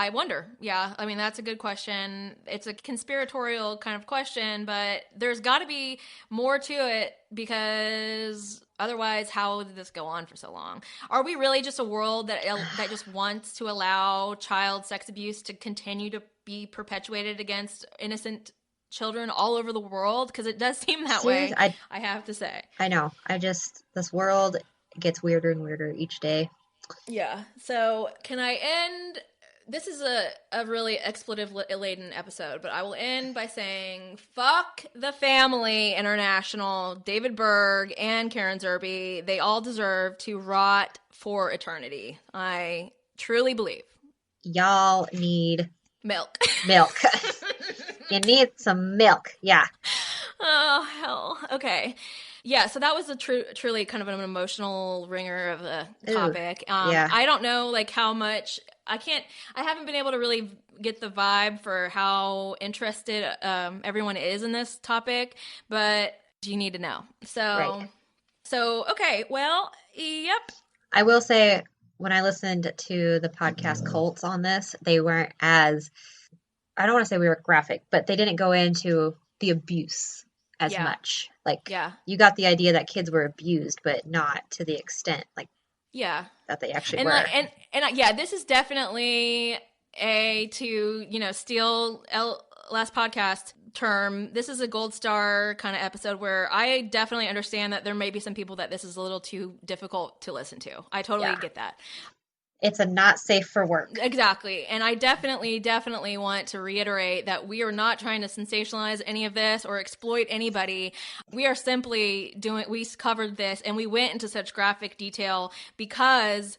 Yeah. I mean, that's a good question. It's a conspiratorial kind of question, but there's got to be more to it because otherwise, how did this go on for so long? Are we really just a world that just wants to allow child sex abuse to continue to be perpetuated against innocent children all over the world? Because it does seem that way, Seriously, I have to say. I know. This world gets weirder and weirder each day. Yeah. So can I end? This is a really expletive laden episode, but I will end by saying, fuck the family international, David Berg and Karen Zerby. They all deserve to rot for eternity. I truly believe. Y'all need Milk. milk. You need some milk. Yeah. Oh, hell. Okay. Yeah, so that was a truly kind of an emotional ringer of a topic. Yeah. I don't know, like, how much... I haven't been able to really get the vibe for how interested everyone is in this topic, but you need to know. So okay, well, yep. I will say, when I listened to the podcast Cults on this, they weren't as... I don't want to say we were graphic, but they didn't go into the abuse as much. Like, you got the idea that kids were abused, but not to the extent, like, that they actually were. And yeah, this is definitely steal last podcast term. This is a gold star kind of episode where I definitely understand that there may be some people that this is a little too difficult to listen to. I totally get that. It's a not safe for work. Exactly. And I definitely want to reiterate that we are not trying to sensationalize any of this or exploit anybody. We are simply we covered this and we went into such graphic detail because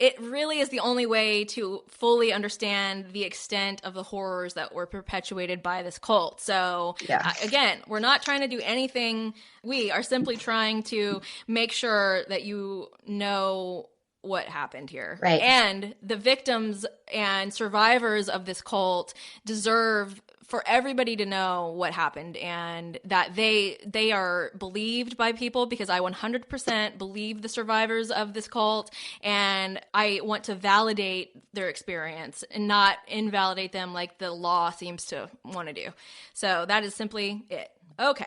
it really is the only way to fully understand the extent of the horrors that were perpetuated by this cult. So again, we're not trying to do anything. We are simply trying to make sure that you know what happened here. Right. And the victims and survivors of this cult deserve for everybody to know what happened and that they are believed by people, because I 100% believe the survivors of this cult, and I want to validate their experience and not invalidate them like the law seems to want to do. So that is simply it. Okay.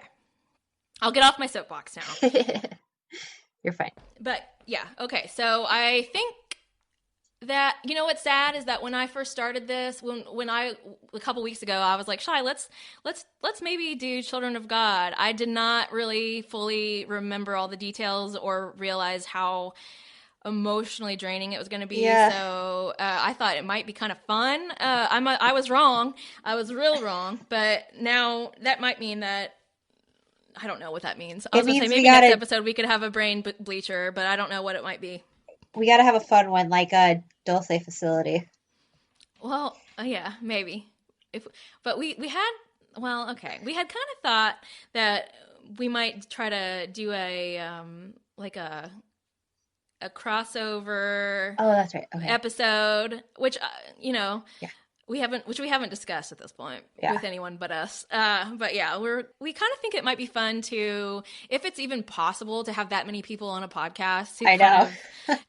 I'll get off my soapbox now. You're fine. But yeah, okay. So I think that, you know, what's sad is that when I first started this, a couple weeks ago, I was like, Shai, let's maybe do Children of God. I did not really fully remember all the details or realize how emotionally draining it was going to be. Yeah. So I thought it might be kind of fun. I was wrong. I was real wrong. But now that might mean that I don't know what that means. I was going to say maybe next episode we could have a brain bleacher, but I don't know what it might be. We got to have a fun one, like a Dulce facility. Well, yeah, maybe. But we had kind of thought that we might try to do a crossover. Oh, that's right. Okay. Episode, which we haven't discussed at this point with anyone but us. But yeah, we kind of think it might be fun to, if it's even possible, to have that many people on a podcast to kind of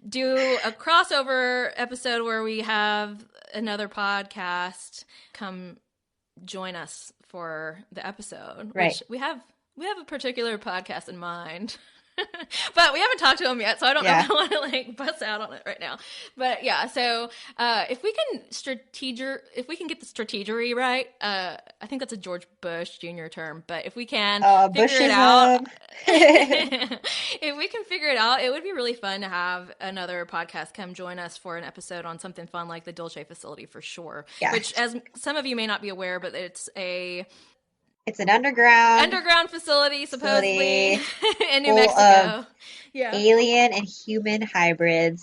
do a crossover episode where we have another podcast come join us for the episode. Right. Which we have a particular podcast in mind. But we haven't talked to him yet, so I don't know if I want to like bust out on it right now. But yeah, so if we can get the strategery right, I think that's a George Bush Jr. term, but if we can figure it out, if we can figure it out, it would be really fun to have another podcast come join us for an episode on something fun like the Dulce facility for sure. Yeah. Which, as some of you may not be aware, but it's an underground facility, supposedly, in New Mexico. Yeah. Alien and human hybrids.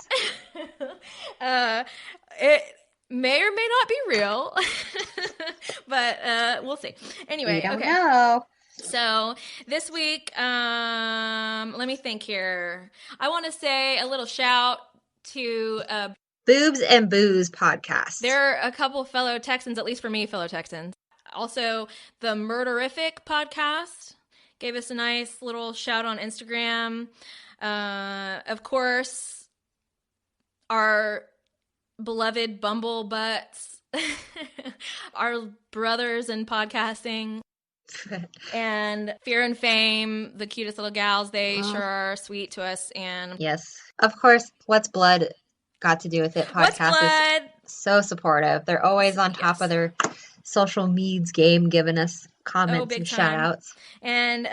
It may or may not be real, but we'll see. Anyway, we don't know. So this week, let me think here. I want to say a little shout to Boobs and Booze podcast. They're a couple fellow Texans, at least for me, fellow Texans. Also, the Murderific podcast gave us a nice little shout on Instagram. Of course, our beloved Bumble Butts, our brothers in podcasting, and Fear and Fame, the cutest little gals. They sure are sweet to us. And yes, of course, What's Blood got to do with it podcast What's Blood? is so supportive. They're always on top of their social meds game, giving us comments and shout outs. And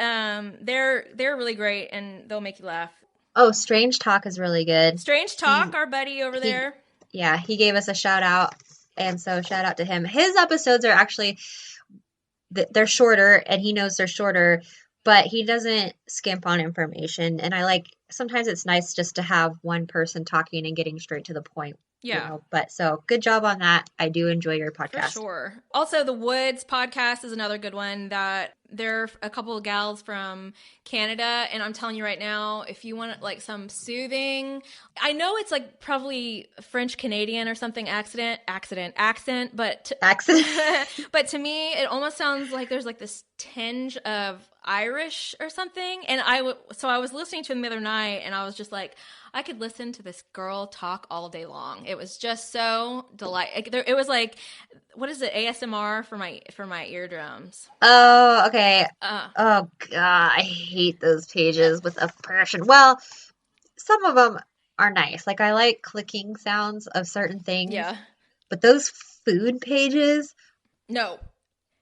they're really great, and they'll make you laugh. Oh, Strange Talk is really good. Strange Talk, our buddy over there. Yeah, he gave us a shout out, and so shout out to him. His episodes are actually, they're shorter, and he knows they're shorter, but he doesn't skimp on information. And sometimes it's nice just to have one person talking and getting straight to the point. Yeah. You know? But so good job on that. I do enjoy your podcast. For sure. Also, the Woods podcast is another good one that they're a couple of gals from Canada. And I'm telling you right now, if you want like some soothing, I know it's like probably French Canadian or something accent, but but to me, it almost sounds like there's like this tinge of Irish or something. And so I was listening to them the other night, and I was just like, I could listen to this girl talk all day long. It was just so delightful. It was like, what is it? ASMR for my eardrums. Oh, okay. Oh God, I hate those pages with a passion. Well, some of them are nice. Like I like clicking sounds of certain things. Yeah. But those food pages, no.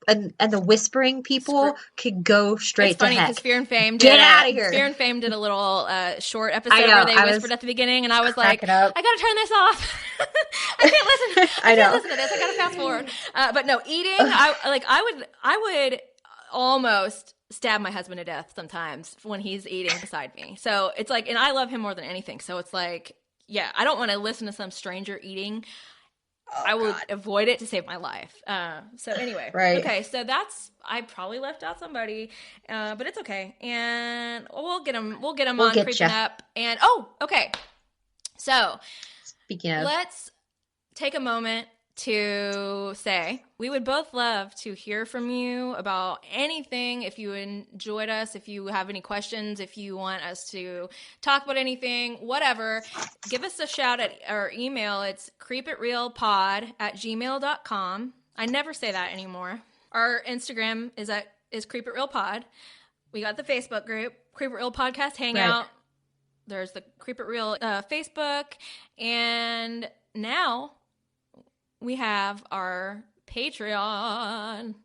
And the whispering people could go straight to heck. It's funny because Fear and Fame Get out of here. Fear and Fame did a little short episode where they whispered at the beginning, and I was like, I gotta turn this off. I can't listen. I can't listen to this. I gotta fast forward. But no, eating. I would almost stab my husband to death sometimes when he's eating beside me. So it's like, and I love him more than anything. So it's like, yeah, I don't want to listen to some stranger eating. I would avoid it to save my life. So anyway, right. Okay. So I probably left out somebody, but it's okay. And we'll get them on Creeping Up. And okay. So speaking of, let's take a moment to say we would both love to hear from you about anything. If you enjoyed us, if you have any questions, if you want us to talk about anything, whatever, give us a shout at our email. It's creepitrealpod@gmail.com. I never say that anymore. Our Instagram is creepitrealpod. We got the Facebook group, Creep It Real Podcast Hangout. Right. There's the Creep It Real Facebook. And now we have our Patreon,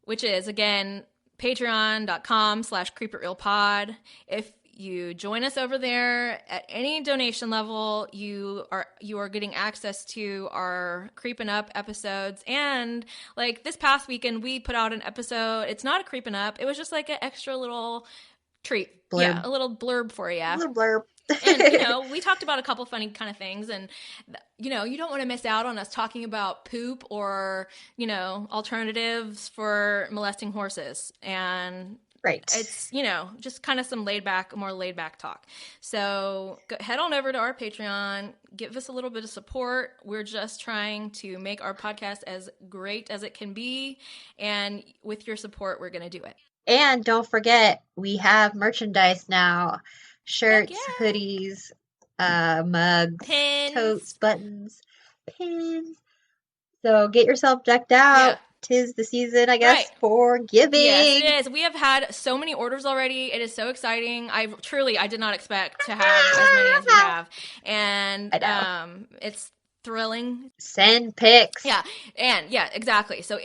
which is, again, patreon.com/creepitrealpod. If you join us over there at any donation level, you are getting access to our Creepin' Up episodes. And like this past weekend, we put out an episode. It's not a Creepin' Up. It was just like an extra little treat. Blurb. Yeah, a little blurb for you. A little blurb. And, we talked about a couple funny kind of things, and, you don't want to miss out on us talking about poop or, alternatives for molesting horses. And right. It's, just kind of some more laid back talk. So head on over to our Patreon, give us a little bit of support. We're just trying to make our podcast as great as it can be. And with your support, we're going to do it. And don't forget, we have merchandise now. Shirts, hoodies, mugs, pins, totes, buttons, pins. So get yourself decked out. Yeah. 'Tis the season, I guess, for giving. Yes, it is. We have had so many orders already. It is so exciting. I did not expect to have as many as we have. And it's thrilling. Send pics. Yeah. And exactly. So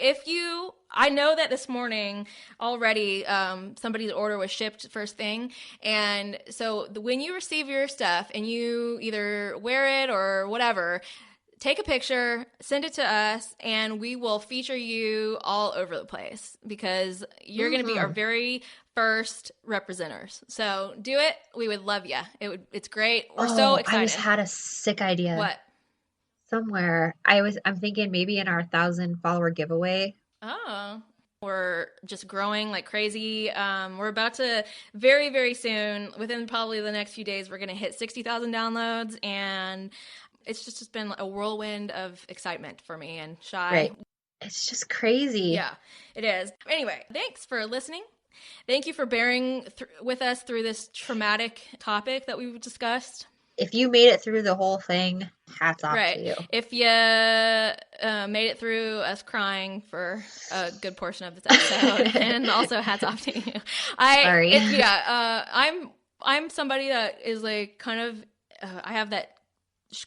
I know that this morning already somebody's order was shipped first thing. And so when you receive your stuff and you either wear it or whatever, take a picture, send it to us, and we will feature you all over the place because you're going to be our very first representers. So do it. We would love you. It's great. We're so excited. I just had a sick idea. What? Somewhere. I'm thinking maybe in our 1,000 follower giveaway. Oh, we're just growing like crazy. We're about to very, very soon, within probably the next few days, we're going to hit 60,000 downloads. And It's just been a whirlwind of excitement for me and Shy. Right. It's just crazy. Yeah, it is. Anyway, thanks for listening. Thank you for bearing with us through this traumatic topic that we've discussed. If you made it through the whole thing, hats off to you. If you made it through us crying for a good portion of this episode, and also hats off to you. Sorry. I'm somebody that is like kind of, I have that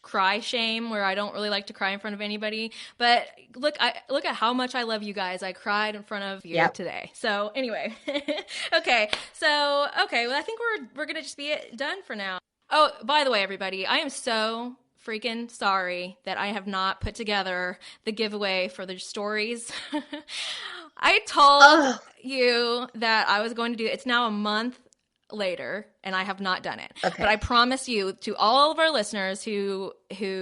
cry shame where I don't really like to cry in front of anybody, but look at how much I love you guys. I cried in front of you today. So anyway, okay, well I think we're gonna just be done for now. Oh, by the way, everybody, I am so freaking sorry that I have not put together the giveaway for the stories. I told you that I was going to do it. It's now a month later, and I have not done it. Okay. But I promise you, to all of our listeners who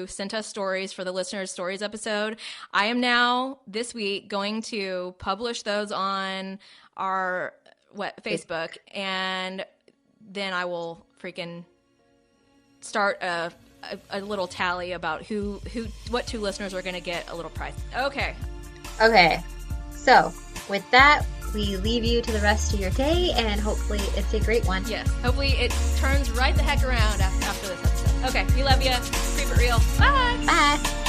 sent us stories for the Listeners' Stories episode, I am now, this week, going to publish those on our Facebook, and then I will freaking start a little tally about what 2 listeners are going to get a little prize. Okay. So with that, we leave you to the rest of your day, and hopefully it's a great one. Yes. Hopefully it turns right the heck around after this episode. Okay. We love you. Keep it real. Bye. Bye.